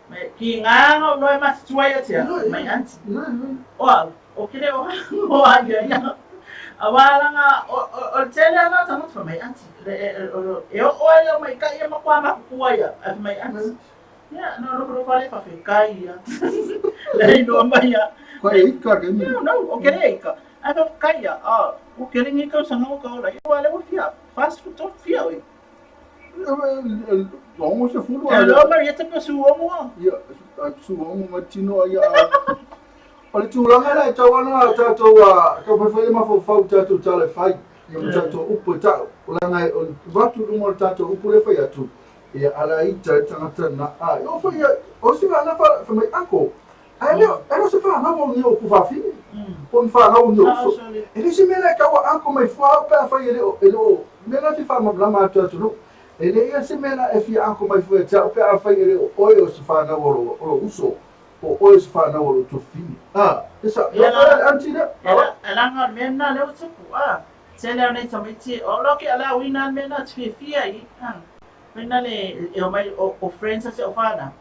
D: Mai ki ngano no mas tuai atia, mai anti. O kile o ya. Awala nga, o tsela nga tanong sa may ansi. O may kaya makuha makukuha at may ansi. Ya, no pala pa kaya. Dahil no maya.
C: Kaya ika kami.
D: No, okay ka. Ano kaya? Okay rin ikaw sa mga kaula. Wala mo fiya. Fast food to fiya we.
C: Longo sa fulo.
D: Hello, Marietta pa suwa mo.
C: Ya, suwa mo matino ya. Ole tulanga na tawana tatoa ka pafele mafofau tato tale fai. Ya tato upo ta. Ola ngai watu rumo tato upo le fai atu. Ya ala ita tangata na yo fai ya osia na fa mai anko. Ano se fa na mo ni o ku fa fi. Pon fa na o ni. Ele se mena ka wa anko mai fa pa fa ele ele mena fi fa mablama tato. Ele ia se mena e fi anko mai fa ta pa fa ele o yo se fa na o uso. O se fa na o to fi. Esa ya antida.
D: Ala nga mena le usu Sela na sa mitsi. O loki ala winan mena fi ai. Mena le o friends sa ofana.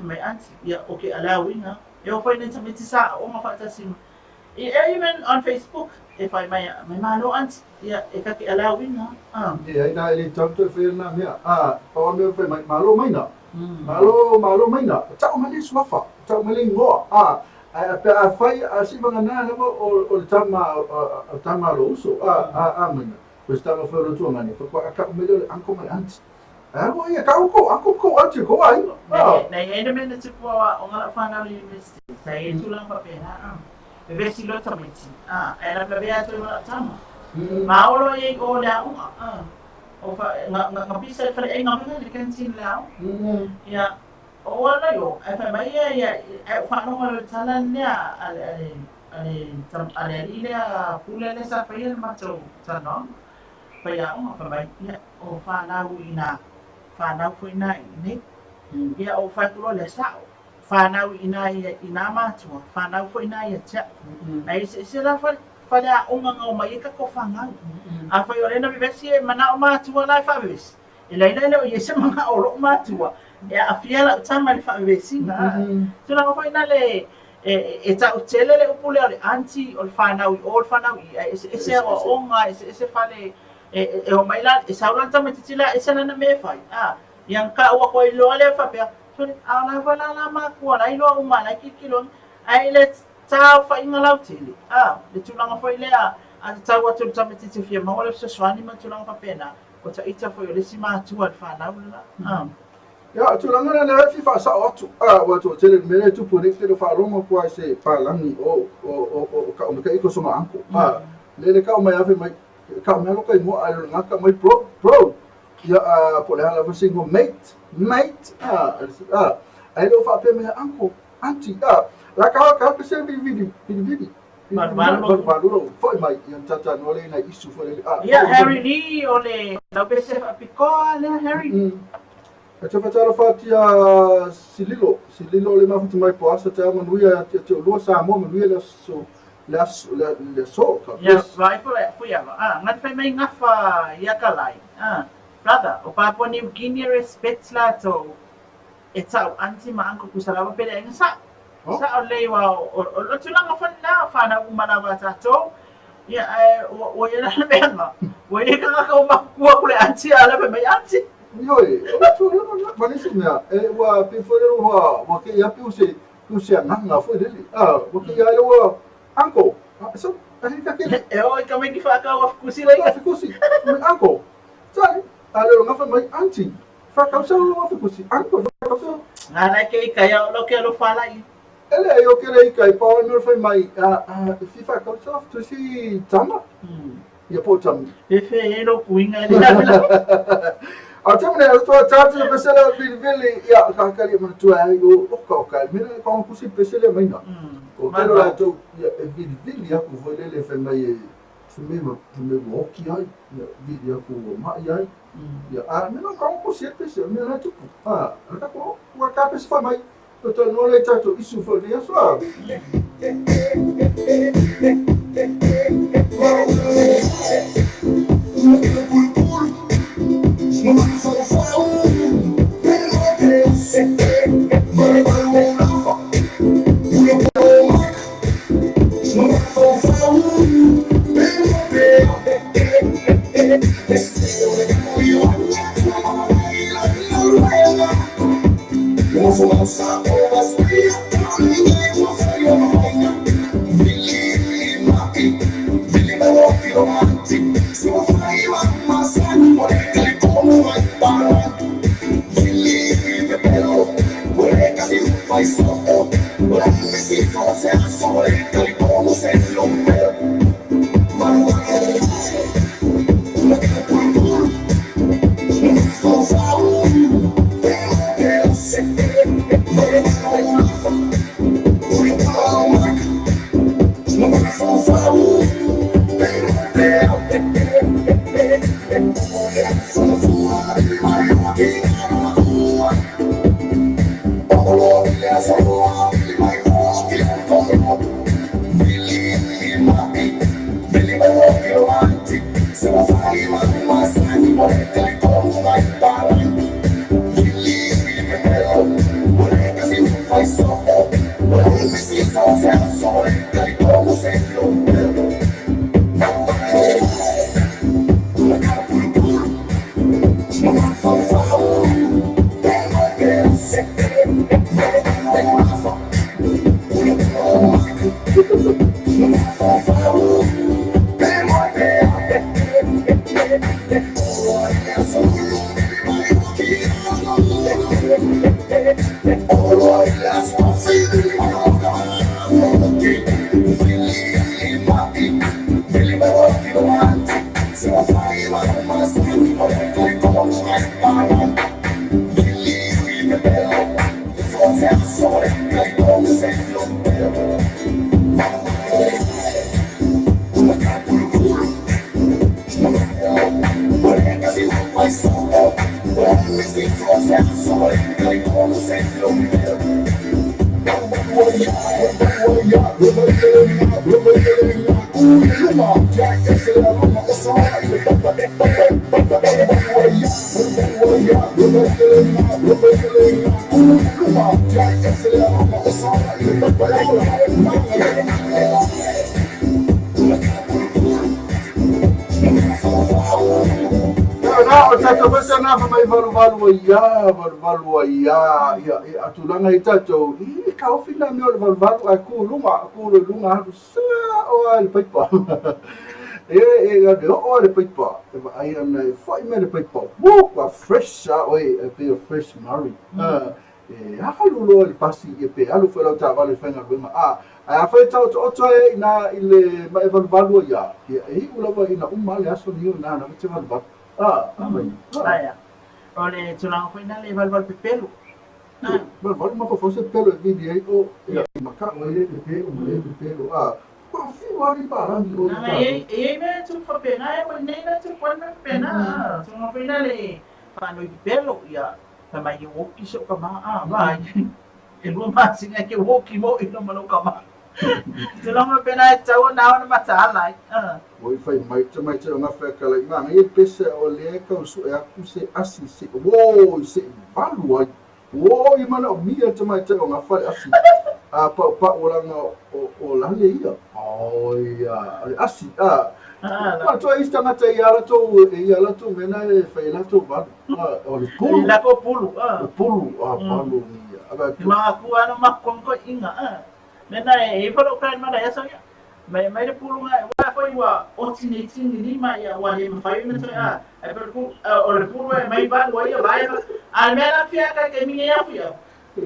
D: May auntie. Ya okay allowing ha. Yo find sa mitsi sa o mafata sim. Even on Facebook, if I may malo auntie. Ya ikaki allowing ha.
C: Ya ina ile tanto fe na mia. Pa me fe malo mai na. Malo mai na. Ta mali swafa. Ta mali ngo. A fai a si mga na o tama lo uso. Mana. Questa la fero tu ngani. Fa ka melhor anko mai auntie. Ako iya ako ko ati ko ai.
D: Na yendo men na tipo o ngala fana lo university. Sa ito lang pa pena. Bebe silo sa mitsi. Era bebe ato wala tama. Maulo ye ko la o fa ngapisa fa ai ngapisa kan sin lao. Ya o wala yo. Fa mai ya fa no wala talan niya ale ila pula le sa fa yel macho sa no. Pa ya o fa mai ya o fa na ina whanau ko ina ini. Ia o whatua le sao. Whanau ina ina mātua. Whanau ko ina ia tia. Ai se la whale a onga ngau mai ka ko whangau. A whai o rena bibesi e mana o mātua lai whabibesi. E leila leo i se mga o lo mātua. E a whiala o tama le whabibesi. Tuna o whaina le e ta o tele le upule o le anti o le whanau i o le whanau i. E se o onga e se whale o mai la e saulan tama titila e sana na me fai yang ka wa ko ilo le fa pe so ana fa la ma ko la ilo o ma la ki kilo ai le tau fa inga lau tili le tulanga fa ile a tau wa tu tama titi fia ma ole se swani ma tulanga pa pena ko ta ita fa le sima tu wa fa na la
C: ya tulanga na fi fa sa watu wa to tele mele tu po nekte fa roma ko se pa langi o ka o ka iko so ma anko le ka o mai ave mai ka me lo kai mo ai ngaka mai pro ya po le hala single mate ai lo fa pe me anko anti la ka pe se vidi Malu foi mai yang tata no le na isu foi
D: ya Harry Lee ole la pe se fa piccola Harry
C: Ata fatala fatia sililo le mafuti mai po asa te manuia te lo sa mo manuia le so
D: yes vai foi ngat fai mai ngafa ya kalai brother o Papua New Guinea respects la to it's out anti ma anko kusalawa pele nga sa o lewa o tulang afan na fana umana ba ta to ya o ya na benga o ya ka ka makuwa kule anti ala pe mai anti
C: yoi tu no manisina wa pe foi wa ke ya pi use nga foi dele wa ke ya lo anko so kasi ka ke
D: o ka mai ki fa ka wa kusi lai
C: ka kusi mai anko sai ale nga fa mai anti fa ka so wa kusi anko fa ka so
D: na ke kaya lo ke lo fala i
C: ele eu queria que pa no foi mai FIFA ka so to si tama ya po tam
D: fe lo kuinga ni
C: Até mulher, eu tô atrás de pensar na vile ya kakali mana tu ai o ka mira com kusi pesele mai na o quero lá tu vile ya ku foi le fe mai sume mo ki ai vile ya ku ma ai ya mira com kusi pesele mira tu aka ko ka pes fa mai to no le tato isu foi ya so
B: Não vou lançar boas ninguém vou sair amanhã. Vili me walking romantic. So fly my son, what I como vai parar. Vili me pelo, what I can do vai só. What I me see for se aso, what I como se flopper. Vamos
C: valua ia atulanga i tatou I kaofina me o le valuvalu ai kulunga halu sa o ai le paipa e gade o le paipa e ai ana e fai me le paipa kua fresh a oi e pe fresh mari e halu lo le pasi e pe alu foi lau tavale whainga luenga ai a whai tau to e ina i le mai valuvalu ia e ulawa ina umale aso ni o na te valuvalu
D: Aia. Ole tulang ko ina le valval pepelo.
C: Valval ma fa se pelo vidi ai o ma ka o le pelo kwa fi wali para ni
D: Na e me tu fa pena e ko nei na tu pona pena. Tulang ko ina le fa no pepelo ia. Pa mai o ki so ka ma vai. E lu ma singa ke o ki mo ino malo ka ma. Tulang ko pena e tau na ona matala.
C: Oi fai mai te nga fa ka lai ma e pese o le ka so e aku se asi se wo se valu ai wo I mana o mia te nga fa asi pa oranga o la le ia ia asi ma to ista nga te ia la to mena e fai la to va o le pulu
D: La ko pulu
C: pulu palu ni aba
D: ma ku ana ma kon ko inga mena e falo kan ma da esa ia mai le pulu nga wa foi wa otini lima ya wa le fai na toa e per ku o le pulu mai va wa ia vai al mena fia ka ke mi ia fia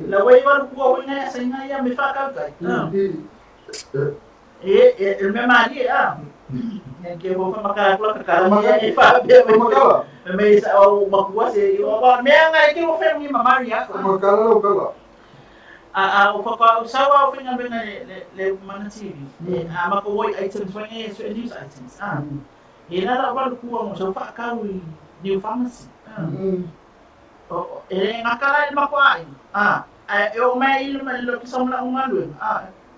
D: la wai va ku o nga sa nga ia me fa ka kai e me mari que vou fa maka ko ka ka e fa be me sa o makua se o ba me nga ke o fe mi mari ya
C: makala o kala
D: o whaka usawa o whinga bena le mana tiri. Mako woi items whange so news items. E nara walu kua mo so whakau I New Pharmacy. E ngakala I mako ai. E o mai ilu mai lo ki samla umalu.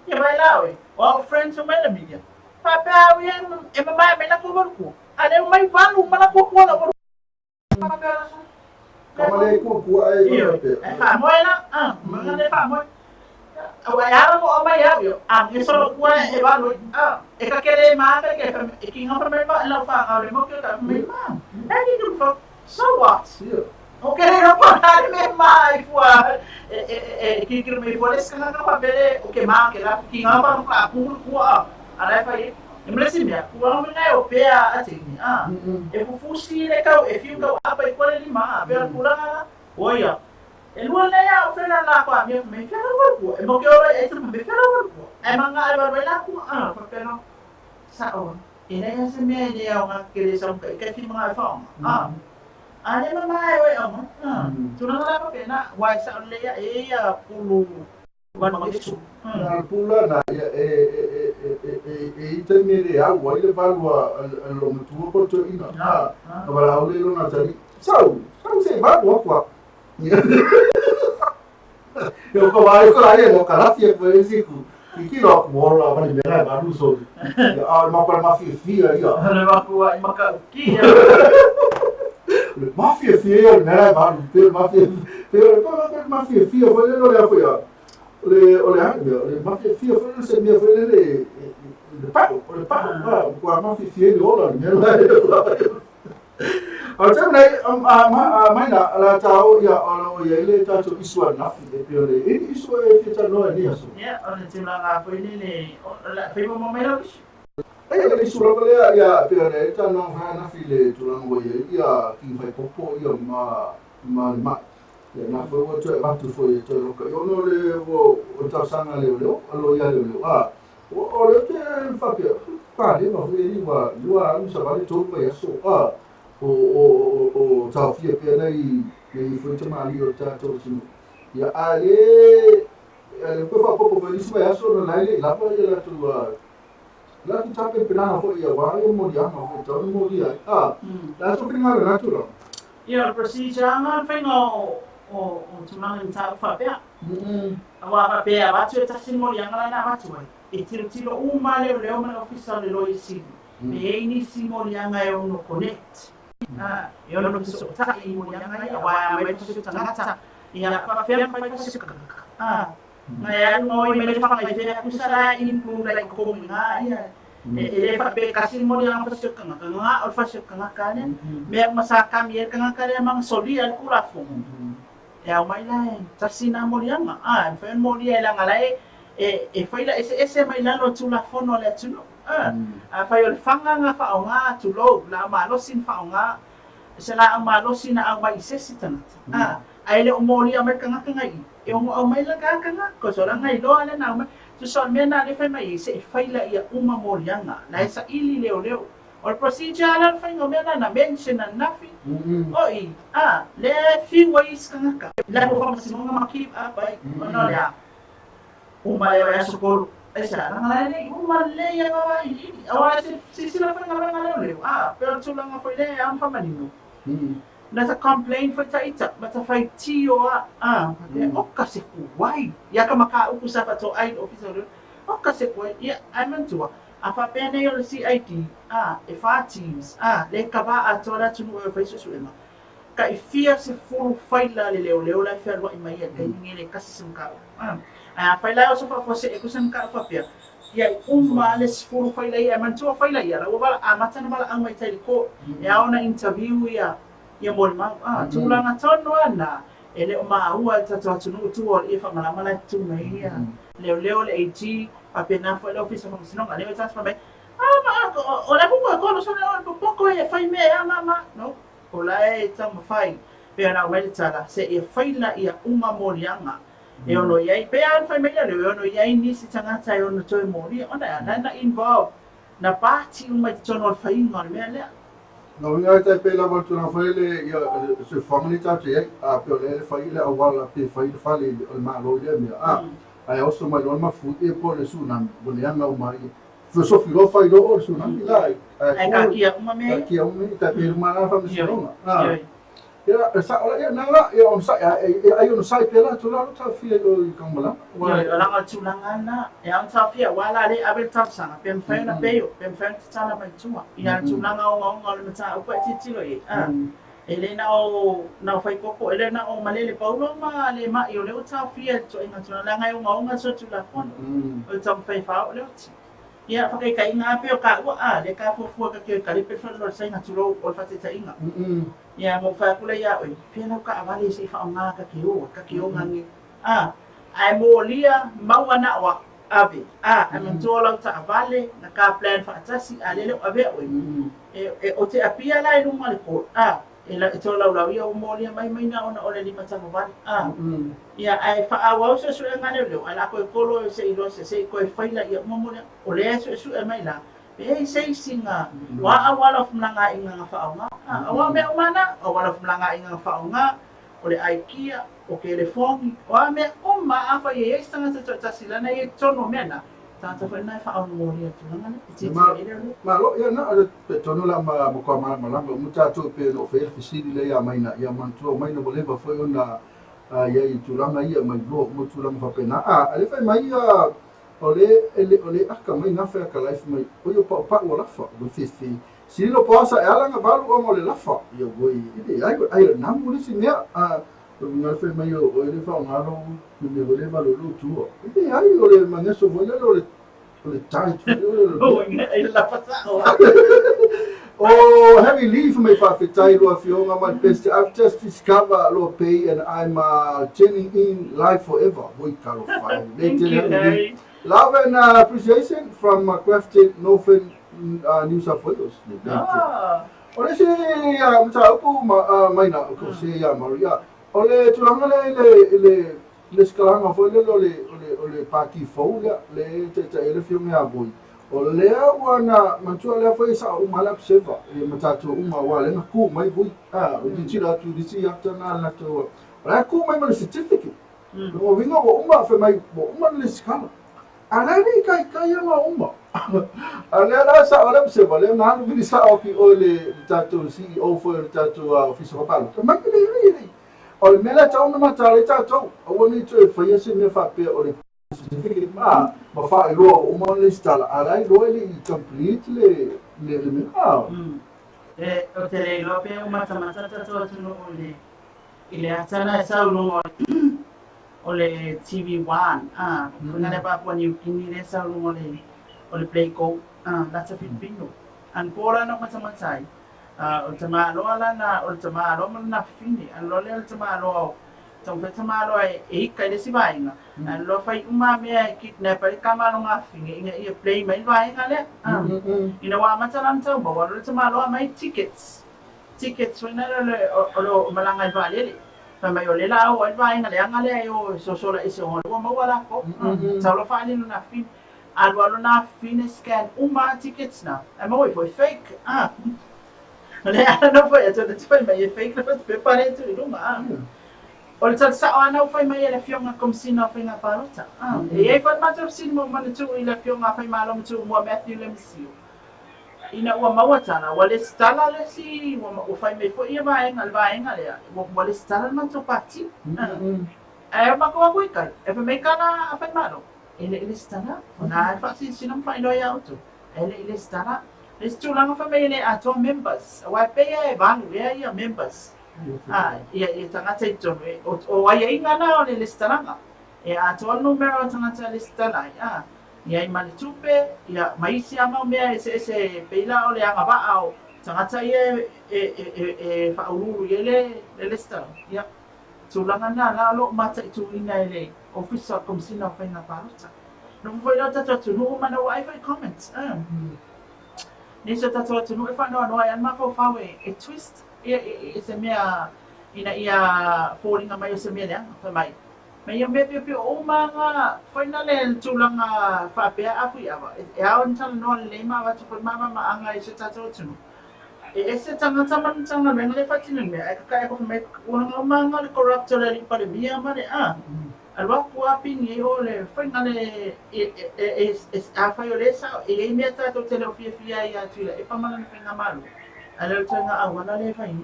D: E vai lao e. O friends o mai la minia. Papa o ia e mamai me na ko walu kua. Ale o mai valu mana ko kua la walu.
C: Kamale ku ai
D: fa moi na mangale fa moi wa ya mo ma ya yo eso ku e va no e ka kere ma ka ke e ki ngapa me ba la fa ale mo ke ka me ma e ki ku fa so what Okay, apa na mai fua kikir mai fua les kana ka bele okay ma ke la ki nga pa ka ku ala fa ye imresi mia ku wa na yo pe a tini e fu fusi le ka e fiu ka apa ko le ma pe ku la oya e lu le ya fe na la kwa mi me fe la ku e mo ke ora e tu me fe la ku e manga e ba la ku pa pe no sa on e na se me de ya nga ke le sam ka ti mga fa Ada mamai we amo. Tuna na pa pena wai sa le ya pulu wan magisu.
C: Na pula na itemere ya wai le valua lo mutu ko to ina. Na bala ole lo na tari. Sau se va kwa. Yo ko vai ko ai lo kala fie po esiku. Iki lo mo la ba ni mera ba lu so. Ma kwa ma fia ya.
D: Ale ma ku ai maka ki.
C: Mafia fia mera ba lu mafia fia foi lo le foi ya. Ole mafia fia foi lo se mia foi le papo kwa mafia fia ni ola ni mera. Macam ni, mai la tahu ya orang le tahu isu na fi piole. Ini isu kita no ni asu.
D: Ya, orang cuma apa ini le, la fi mo mai lo.
C: Ai isu la bale ya piole ta no na fi le tulang wo ya ki fai popo ya ma ya na fo wo to ba tu fo to lo ka yo no le wo ta sanga le alo ya le o le te fa ke pa le no fi ni wa sa ba le to ba ya so o tau fia pia nei foi tamali o tatou sinu ia ale ko fa popo fa isu ya so na le la pa ia la tu tape pena fo ia wa ia mo dia ma fo mo dia la so pinga na tu lo
D: Ia procedure nga fa no o tunang ta fa pia. Awa fa pia ba tu ta sin mo yang na ba tu e tiro uma le mana official le lo isi me ini si mo yang ai no connect yo no so ta i mo yang ai wa mai so ta ngata ia fa fa fa so na ya no i me fa ai fe ku sara in ku lai ko nga ia e fa be kasi mo yang fa so nga o fa so nga kanen me masaka mi nga kanen mang soli al kula fu ya mai lai ta sina mo yang fa mo dia lang alai e fa ila ese mai la no tu la fono le tu fa yo fanga nga fa nga tu lo la ma lo sin fa nga sala ang malo sina ang mai sesitan ai le umoli ang kanga kanga e o mai la kanga ko so lang ai do ala na tu son me na le fa mai se faila ia uma molianga na sa ili leo o procedure ala fa ngo me na mention na nafi oi le fi wais kanga ka la ko fa sino nga makip ai no ya uma ya sukol esa na le uma le ya ai awa si sila fa nga le pero tu lang fa le ang fa manino nasa complain fa ta ita bata fa tio o kasi kuwai ya ka makaupo sa pato ay officer o kasi kuwai ya aman tuwa afa pena yo CID fa teams le ka ba atola tunu fa isu ema ka ifia se full faila le leo la fa wa imai ya ngene kasi sumka faila so fa se ekusan ka fa pia ya les full faila ya man tuwa faila ya ra wala amata na mala ang mai tai ko ya ona interview ya mo ma tula nga tono na ele ma huwa tatu tunu tu or ifa mala tu mai ya leo le AG apena fo le office of sino ale ta fa mai ola ko no so na poco e fai me mama no ola e tam fai pe na mai tsala se e faila ia uma molianga e ono yai pe an fai me le ono yai ni si tanga tai ono toi mori ona na involve na party uma tono fai ngol me le
C: no vinga te pe la volta na foi le se family ta te pe le fai le awala pe fai fali o ma lo le me ai also mai no ma fu e po le su na bolianga o mai so filo fai do o su na lai
D: ai ka kia uma me
C: ka kia uma ta pe ma na fa mi no ya sa ola ya na la ya on sa ai on sa pe la tu la ta fi o kamala
D: wala nga tulanga na ya on sa fi wala le abel ta sa pe fai na pe yo pe fai ta na mai tuma ya tulanga o ngol na ta o pa ti lo ele na o na fai popo ele na o malele paulo ma le ma yo le o ta fi to ina tulanga o nga so tu la fon o tam fai fa o le ya fa kai nga pe o ka le ka fo ka ke ka le pe fa lo sai na tulo o fa te ta inga ia mo fa kula ia oi pena ka avale se fa nga ka kio ngangi ai mo lia mau ana wa ave ai man tola ta avale na ka plan fa atasi alele ave oi o te apia la i runga le ko e la e tola la ia o mo lia mai na ona ole lima ta vale ia ai fa awa so ngane le ala ko kolo se ilo se ko faila ia mo mo o le so e mai la e sei singa wa awala fumlanga inga faunga awa me umana awala fumlanga inga faunga o le aikia o ke le fongi wa me uma afa ye stanga ta silana ye tono mena ta fa na fa on mo ria tuna
C: ma lo ya na pe tono la ma ko ma mo ta to pe no fe fisili le ya mai na ya man to mai no boleva foi ona ya i tulanga ia mai lo mo tulanga fa pena ale fa mai ya ole aka mai na fa ka life mai o yo pa o lafa do fifi si lo posa e ala nga valu o mo le lafa yo goi ide ai na mo le sinia na fa mai o le fa ngalo me le valu lu tu ide ai o le mangeso vo le tight
D: o ai la pasao
C: oh heavy leave me fa fitai lo afionga man best I've just discovered lo pay and I'm tuning in live forever we call fine later love and appreciation from Crafted Northern New South Wales. Ole si mta upu mai na ko si ya Maria. Ole tulanga le skalanga fo le paki fo le te ele filme a boy. Ole wana mantua le foi sa umala seva e matatu uma wale na ku mai boy. O ditira tu disi after na to. Ra ku mai ma certificate. O vinga o uma fe mai uma le skala. Ana ni kai ma uma. Ana la sa ora se vale na no vi sa o ki o le tatu CEO fo le tatu office papalo. Ma ke ni o le mela tau na mata le tatu o woni to e fa yese me fa pe o le certificate ma fa ro o mo le stala ara ro le complete le me
D: o te le lo pe o mata tatu no le ile atana sa no o le TV1 ngana pa po ni kini le sa o le play go la sa Filipino an pola no masamasai o te malo ala na o te malo na fini an lo le te malo tong pe te malo e kai le sivainga an lo fai uma me kidnapper kamalo nga fini inga i play mai vai ngale ina wa matalan tau ba wa te malo mai tickets wena le o malanga vale pa mai ole la o vai ngale ngale yo so la ise o mo wala ko sa lo fa ni na fin alwalo na fin scan uma tickets na e mo foi fake le ana foi to te foi mai fake na pe pare tu luma o le sa ana foi mai le fionga kom sina foi na parota e foi matter sin mo man tu ile fionga foi malo tu mo Matthew Lemsio ina ua mawatana wale stala le si o fai me foi ia vaenga le wale stala man to pati e ma ko ko kai e fa me kana a fai malo ele stala ona fa si sinam fai no ya auto ele stala le stula fa me ele ato members wa pe e van ia members ia tanga te to o wa ia ngana o le stala e ato numero tanga te le stala ia i mali tupe ia maisi ama mea ese peila o le anga va'ao tagata ia e fa'aululu ia le stala ia tulaga na la lo'o mataʻituuina e le ofisa komisina o faiga palota no foi lo tatou atunuu mana ua ai fai comments nisi o tatou atunuu e fa'anoanoa ai ana mafaufau e twist ia se mea ina ia foliga mai o se mea leaga fai mai me ia me pe o manga foi na le tulanga fa pe afu ia e a on tan no le ma va tu mama ma anga e se tatou tunu e se tanga tanga me le fatino me e ka e ko me o manga le corruptor le pa le mia ma le alwa ku api ni o le foi na le a fa yo le sa e me tatou te le fia ia tu e pa manga me nga malu ale tanga a wana le fai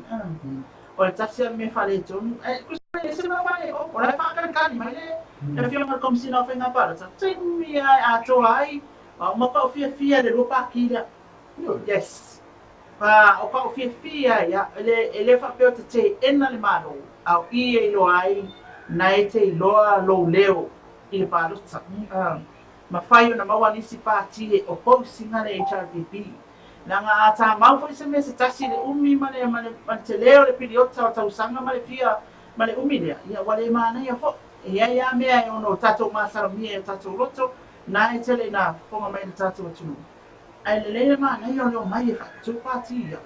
D: o tasi me fale tonu ese mamãe, olha para cá, cara, mas é filme como se não foi na barra, tem a toai, uma pau fia de roupa aqui, yes, o pau fia, ele faz pelo te enna mano, ao ia lo ai, naite lo leo, ele para mas fai na mawani si parti o pousinga le HRPP, Langa ata mau foi se me se tasi le umi male te leo le piliota o tausanga male fia male umi lea. Ia wale mana ia fo. Ia mea e ono tatou masara mia e tatou roto. Na e tele na fonga mai le tatou atunu. Ai le leile mana ia leo mai e whatu pati ia.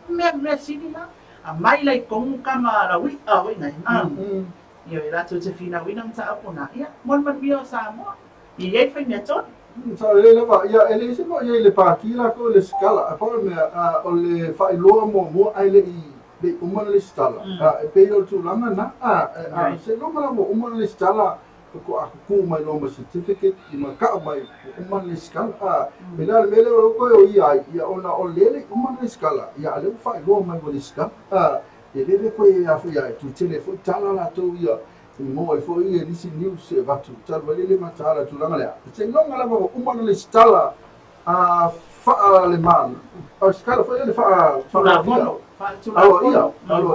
D: Mea sini na. A mai lai kongu kama la wi a wi nai. Ia e rato te fina wina mta apona. Ia mon man mia o Samoa. Ia e whai mea toni.
C: So le lava ia ele se mo ia le paki la ko le skala a ko me o le fa ilo mo ai le I le umana le skala e pe o tu langa na se no mala mo umana le skala ko a ku mai no certificate I ma ka mai umana le skala me la me le ko ia ona o le umana le skala ia le fa ilo mai mo le skala e le ko ia fu ia tu telefone tala la to ia mo e foi e nisi news e vatu tala le matala tu langa le se no ngala mo umana le stala fa le man a skala foi le fa
D: la fono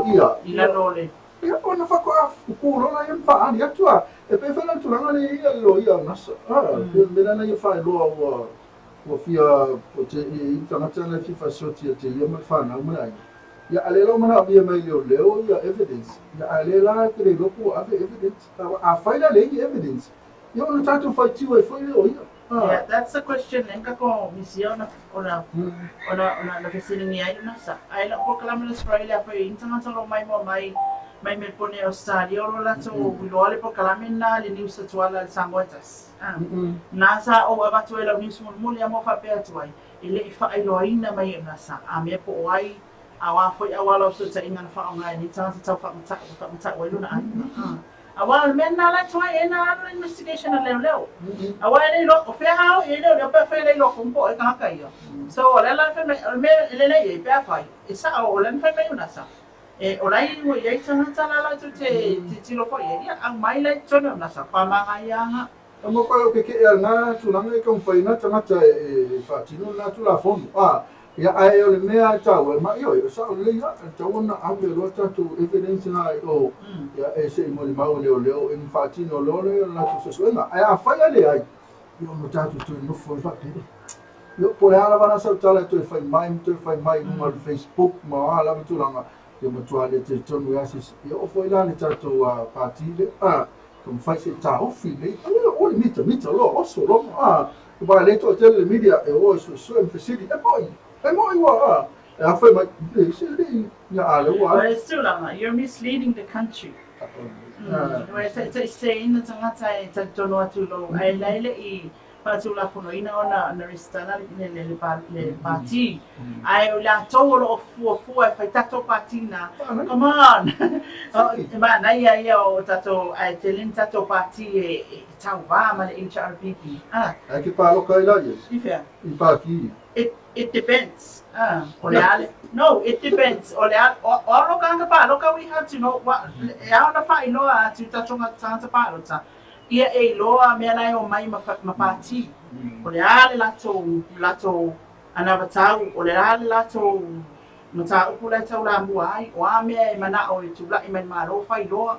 C: ia
D: ila lole
C: ia ona fa ko ku lo na fa ani atua e pe fa tu langa le ia lo ia nasa me na ia fa lo o fia o te international FIFA soti te ia ma fa na mai ia alelo mana via mai leo ia evidence ia alela que le loco ave evidence a faila le evidence ia ona tatu fai tiu e foi leo ia
D: Yeah, that's the question. Enka ko misiya ona na fesiling niya na sa. Ay lang po kalaman Australia pa intangan sa may me pone Australia o la so wilole po kalamin na liniw sa tuwala sa Moitas. Nasa o abato ela news muli amo fa pe tuai. Ile ifa ay loin na may nasa. Ame po ay awa foi awala so sa ingan fa nga ni sa fa mta walo na ay. Awal men na la tuai ena investigation na leo. Awal ni lo fe hao ele pe fe le lo kumpo e ka kai yo. So la fe me le e pe fai. Isa o len fe me una sa. E olai wo ye tsana tsala la tu te lo po ye ang mai le tsona na sa pa ma ya ha.
C: mo ko ke na tu langa e kom fai na tanga e fa tino na tu la fon ia ai o le mea tau ma io sa le ia tau na ave lo tu evidence na o ia e se mo le mau leo in fatino lore na tu so na ai fa le ai io no tatu tu no fo fa te io po ala bana sa tala tu fai mai no Facebook ma ala tu langa io mo tu ale te tonu ya si io fo ila le tatu partile come fai se tau file o le mita lo oso lo ba le to tele media e o so emphasis e poi e mo io fai mai se le ya ale wa
D: But it's still you're misleading the country. Say in the tangata e tono atu lo ai leile I patula fono ina ona na restana le party ai la tolo fu e fai tato patina come on ma na ia o tato ai telin tato party e tau va ma le HRPP
C: ai che parlo kai la ye I parti
D: it depends no it depends o lo kanga pa lo ka we have to know what ya na fa ino a tu tato ngata pa lo ta ia e loa mea lai o mai mapati. O le ale lato anavatau, o le ale lato matau pula tau la mua ai, o a mea e mana o e tula I mai maro fai loa,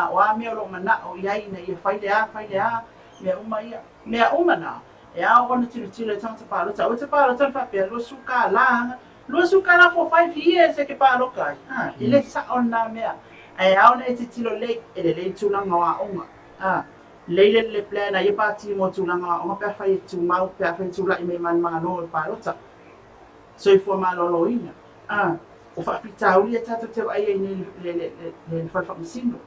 D: o a mea o lo mana o iai na ia fai lea, mea umana. E a o wana tilo tangata palota, o te palota whapea, lua suka la for 5 years e ke paloka. Ile sa on na mea. E a ona e te tilo lei, e le lei tulanga wa onga. Leile le plena ia pati mo tulanga o pe fai tu mau pe fai tu la I me man no pa rota so I fo malo lo ina o fa pita o ia tata te ai ni le fa fa misindo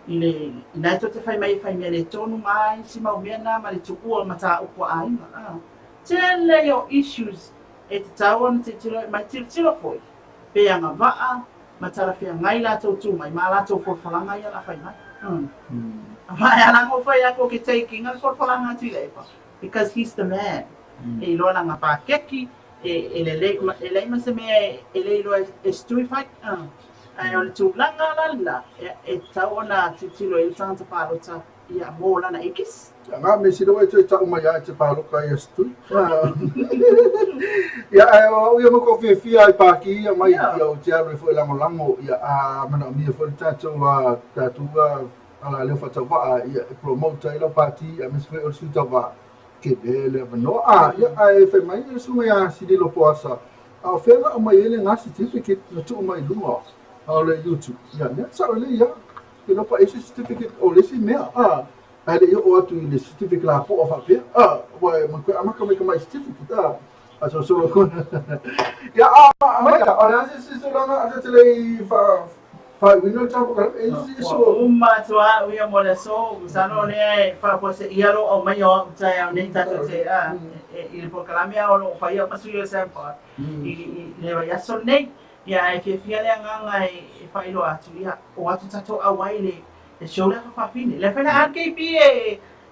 D: ile ina to te fai me le tonu mai si mau mena ma le tuku mata o ko ai tele your issues e te tawon te tilo mai tilo foi pe anga va mata fia ngai la tu mai mala to fo falanga ia la fai mai Mai ala ko fai ako ke taking al for falanga tu lepa because he's the man. E lo langa pa keki e le ma se me ele lo estui fai ai o tu langa la e taona titilo e tanta palota ia mola na ikis.
C: nga me si do e te tau mai ai te palo kai estui ia o ia mo ko fia ai paki ia mai ia o te alo foi lango ia mana mi foi tatu ala le fata va ia promote ila party a mis foi o suta va ke le no ya ai fe mai su ya si di lo poasa a fe ga mai ele nga certificate na tu mai lunga a le YouTube ya ne sa le ya ke no pa ese certificate o le si me ale yo o tu le certificate la po fa pe wa ma ka mai certificate so so ko ya mai ya ora si so longa a te le fa wino tapo ka
D: so tua uia mo le so usano le fa se iaro o mai o tai o nei tato te il proclamia o fa ia masu ia sampa I le ia so nei ia e fia le nganga e fa ilo atu ia o atu tato awai le show le fa fini le fa na RKP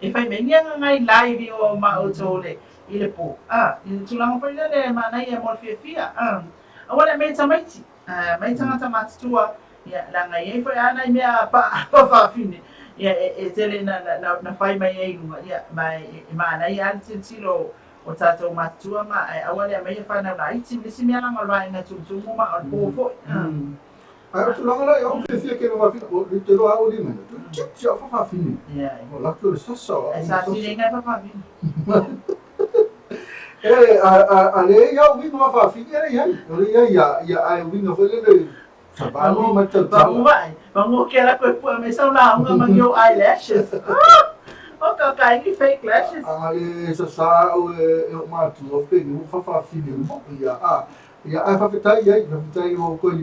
D: e fa mengia ngai live o ma o tole ile po i tulang fa le ma na ia mo fia awale me tamaiti mai tanga matua ya la ngai foi ana mea pa fini ya tele na fai mai ai lunga ya mai na ia silo o tato matua ma awale mai fa na lai tim si mea na ngai na tu ma o fo
C: ai tu longa yo fia ke no va fini o te lo au di mena tu fa fini
D: ya
C: o la tu so
D: esa si ngai fa fini
C: ale ya wi no fa fini ya ai wi no foi le Sabalo
D: Bangu vai. Bangu kera ko po me sa na nga magyo eyelashes. O ka ni fake lashes.
C: Ale sa o matu o pe no fa fini mo ya fa fitai o ko li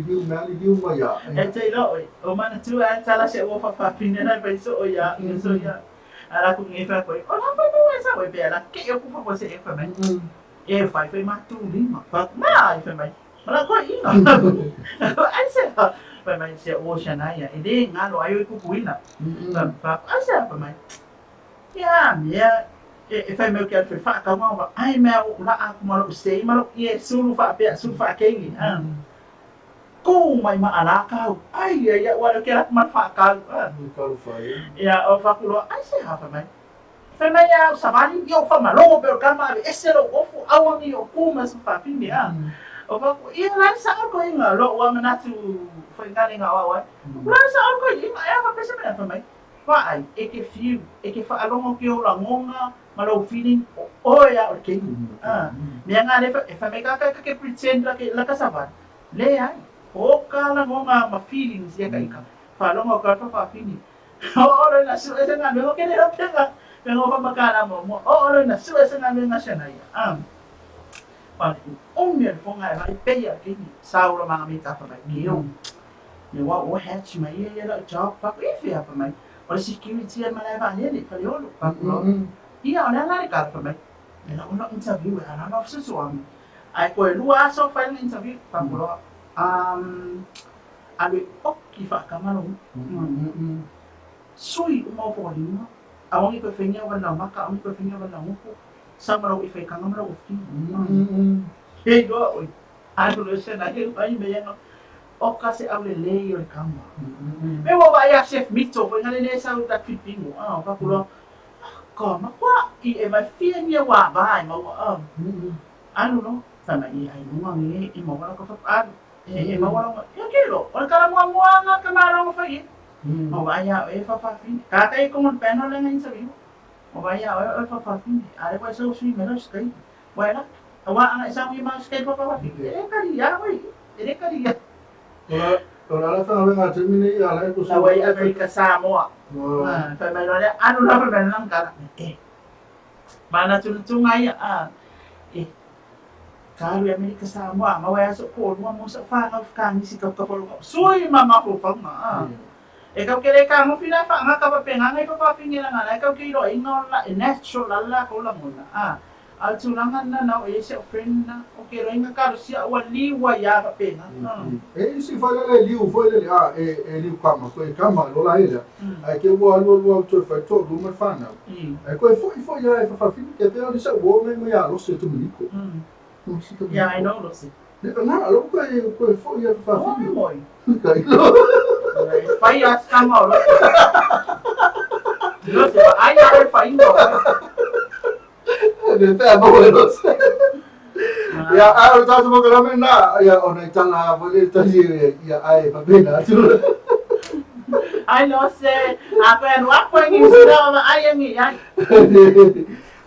C: ma ya.
D: E te lo o mana tu tala se o fa fini na pe so ya so ya. Ala ku ngi fa ko. O la fa mo sa o pe ala ke yo ku fa se e fa me. E fa matu ni ma. Fa na e fa me. Wala ko ina. Asa pa mai se ocean ya. Ide ngalo ayo ku kuina. Pa asa pa mai. Ya, e fa meu que fa ka ma ai meu la aku malo sei malo ye sulu fa kengi. Ko mai ma ala ka. Ai ya wala que la ma fa ka. Ya o fa kulo asa pa mai. Fa mai ya sabani yo fa malo pero kama ese lo ofu awami o kuma sa fa pindi o fa ia la sa ko inga lo wa manatu foi ngani nga wa la sa ko inga ya fa pesa me fa mai fa ai e ke fa alongo ki o la ngonga malo feeling o ya o ke me nga le fa me ka ke pretend la ka saban le ai o ka la ngonga ma feelings ya ka ika fa alongo ka fa feeling o le na su ese nga me ke le ro pega me ngo fa makana mo o le na su ese nga me nga sena ya Only for I pay a guinea, sour mammy for my gill. You want what hatch my ear job for if you have for me, or security and my ever nearly for the old. Here on another got for me, and I will not interview with an officer to me. I go do a so final interview from I will if I come along. Sweet more for you. I only go finger when I'm not going to finger when I'm sama raw ifay kang raw ufti. Hey go, ano lo siya na yun ay may ano. O kasi ang leleyo ni kama. May wabaya chef mito ko nga nene sa utak pipingo. Pakulo. Kama kwa may fear niya wabay mo ano no? Sama ay mo ngi imo wala ko fa imo wala yo kilo. Wala ka mo nga kamara mo fa yi. Wabaya fa fin. Kakay ko mon peno lang ngayon sa iyo. Mabaya, fa fini. Ay ko sa usui menos kay. Wala. Awa ang isang yung mga skate pa fini. Kariya ko. Kariya.
C: Wala sa nga termine ala ko
D: sa way America sa mo. Fa meron ano na fa meron ka. Mana tulungay Kalo America sa mo, mawaya sa ko, mo sa fa ka ni si ka Suy mama ko pa ma. Ikaw kaya ka mo pinafa nga kapapenga ngay papapingin nga ikaw kilo ingon la natural la ko lang muna al tulangan na na siya friend na okay ro nga karo siya waliwa ya kapenga
C: si fala le liu foi le liu kama lo la ila ke wo alo to fa to do ma fana ko foi ya fa fini ke te ali sa wo me ya lo se tu mico
D: yeah I know lo se
C: na lo ko foi ya fa fini
D: moi Fai ascama lo. Lo se ay ay fai no.
C: De te amo los. Ya ta mo kala na ya ona tala vole tali ya ay pa bena.
D: Ay no sé. Ako en wa ko ngi sila ma ay ngi ay.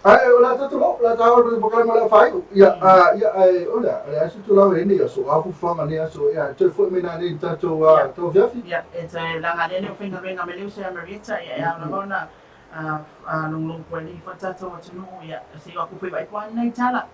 C: Ai ola tatu la tau le bokai mala fai ia ai ola ai su tu la ni so afu fanga ni so ia te fo me na ni tatu to fiafi
D: ya it's a la ngale le finga venga me le se amerita ya na bona nung ko ni fa tatu wa tunu ya si aku fe bai kwa nei tala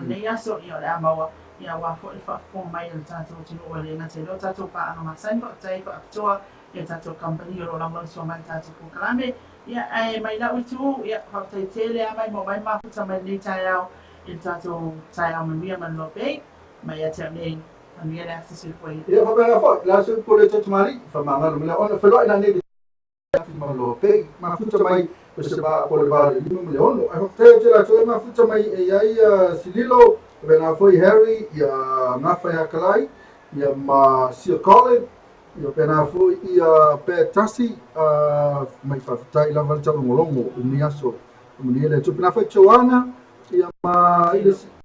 D: nei ya so ya la mawa ya wa fo fa fo mai le tatu tunu wa le na te lo tatu pa ana masan fa tai fa toa ya tatu company ro la mo so man tatu ko kalame ya ai mai la utu ya fa tai tele mai mo mai ma fa mai nei tayao il tatu tayao me mia man lo pe mai ya te nei mia la se foi
C: ia fa bela fo la su ko le tatu mari fa manga no me la ona fa lo ina ni ma lo pe ma futa mai se ba ko le ba le mo le ono ai fa te la to ma futa mai e ai sililo bena foi Harry ya ngafa ya kalai ya ma Sir Colin ia pena foi ia pe tasi mai fafitai lava le taulogologo umi aso umuni le tupena foi Joana ia ma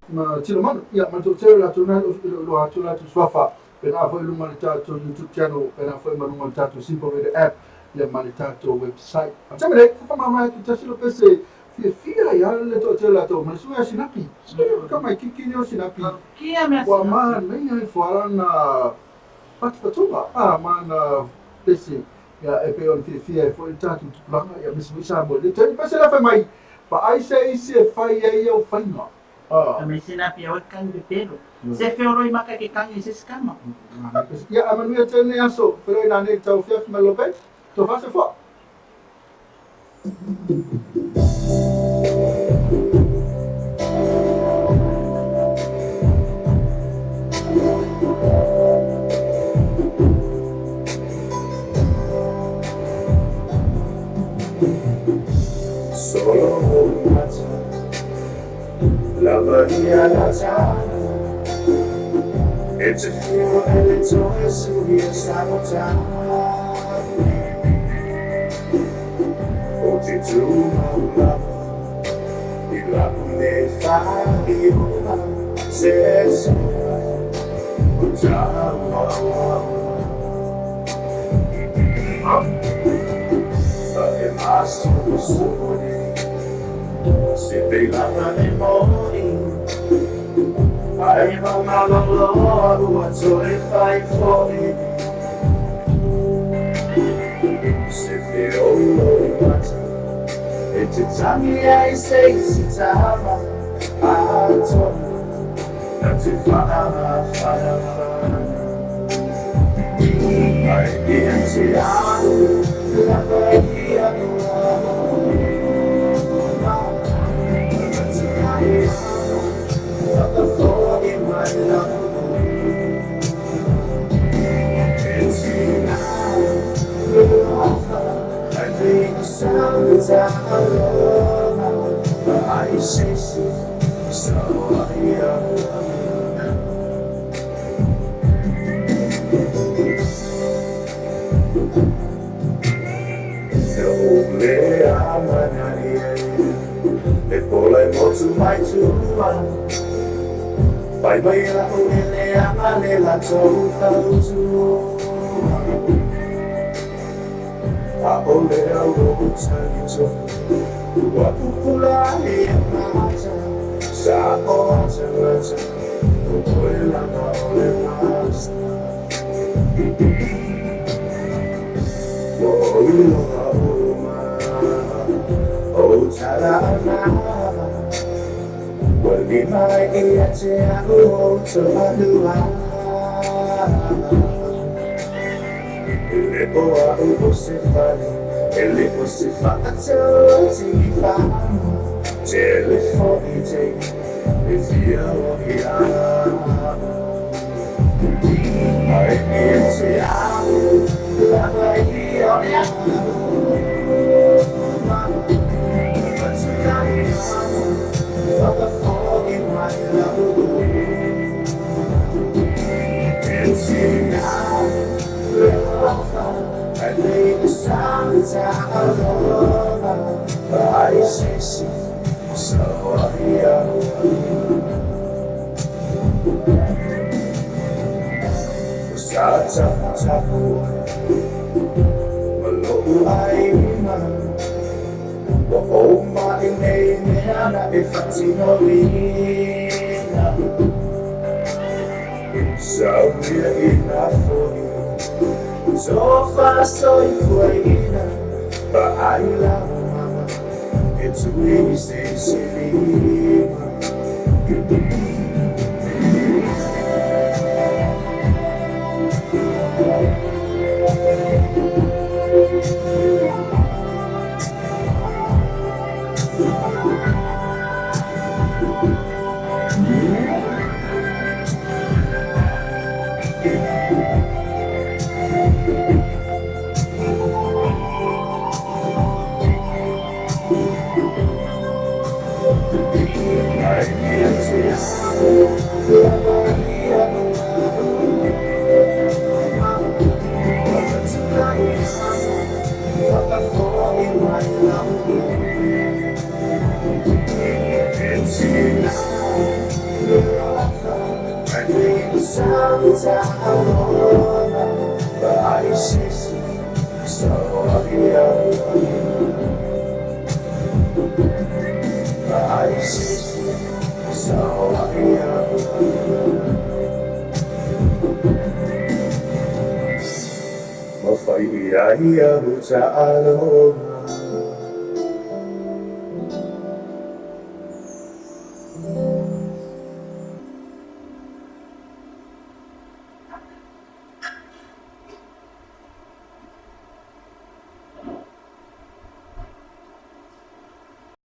C: ma tilomanu ia ma toʻatele latou nai lo atu latou suafa pena foi luma le tatou YouTube channel pena foi maluma le tatou Simple Radio app ia ma le tatou website atame le fafamamai atu tasi lo pese fia ia le toʻatele latou ma le suga sinapi kamai kikini o sinapi
D: kia me
C: ua manai ai foalaga Fatfatunga mana pese ya e pe on fia e foi tatu tupulanga ya misa mo le tani pese la fa mai pa ai se se fai e o fainga
D: me sina pia o kan de pelo se fe oro i maka ke kan se skama
C: ya amanu ya tene aso pero ina ne tau fia me lo pe to fa se fo
B: Solo un bacio, la bahía la llama, e te fino nelle tue subie sabotare. Oggi tu non lavo, il lago ne fa io, se è rimasto questo se dei lavani mori hai una loro a giorni fai fuori se ti olo rimane e ti zammi ai sei si zama attorno non ti fa ai niente amo la bahia mai tua Pai mai la unele amale la chouta utu A ole au utsanito Wa pupula e macha Sa o acha Ole la na ole masta O ilo la uma O tala na Wali mai ia te au to alua Ele boa o se fale Ele se fa ato ti fa Telefone te E via o ia Ai ia te au La vai ia I lay the silence out of I say so I Sa Malo ay man Wa o ma in na ifatinawina So we're enough for you So far so ina But I love mama It's really silly Mafaiya sa alona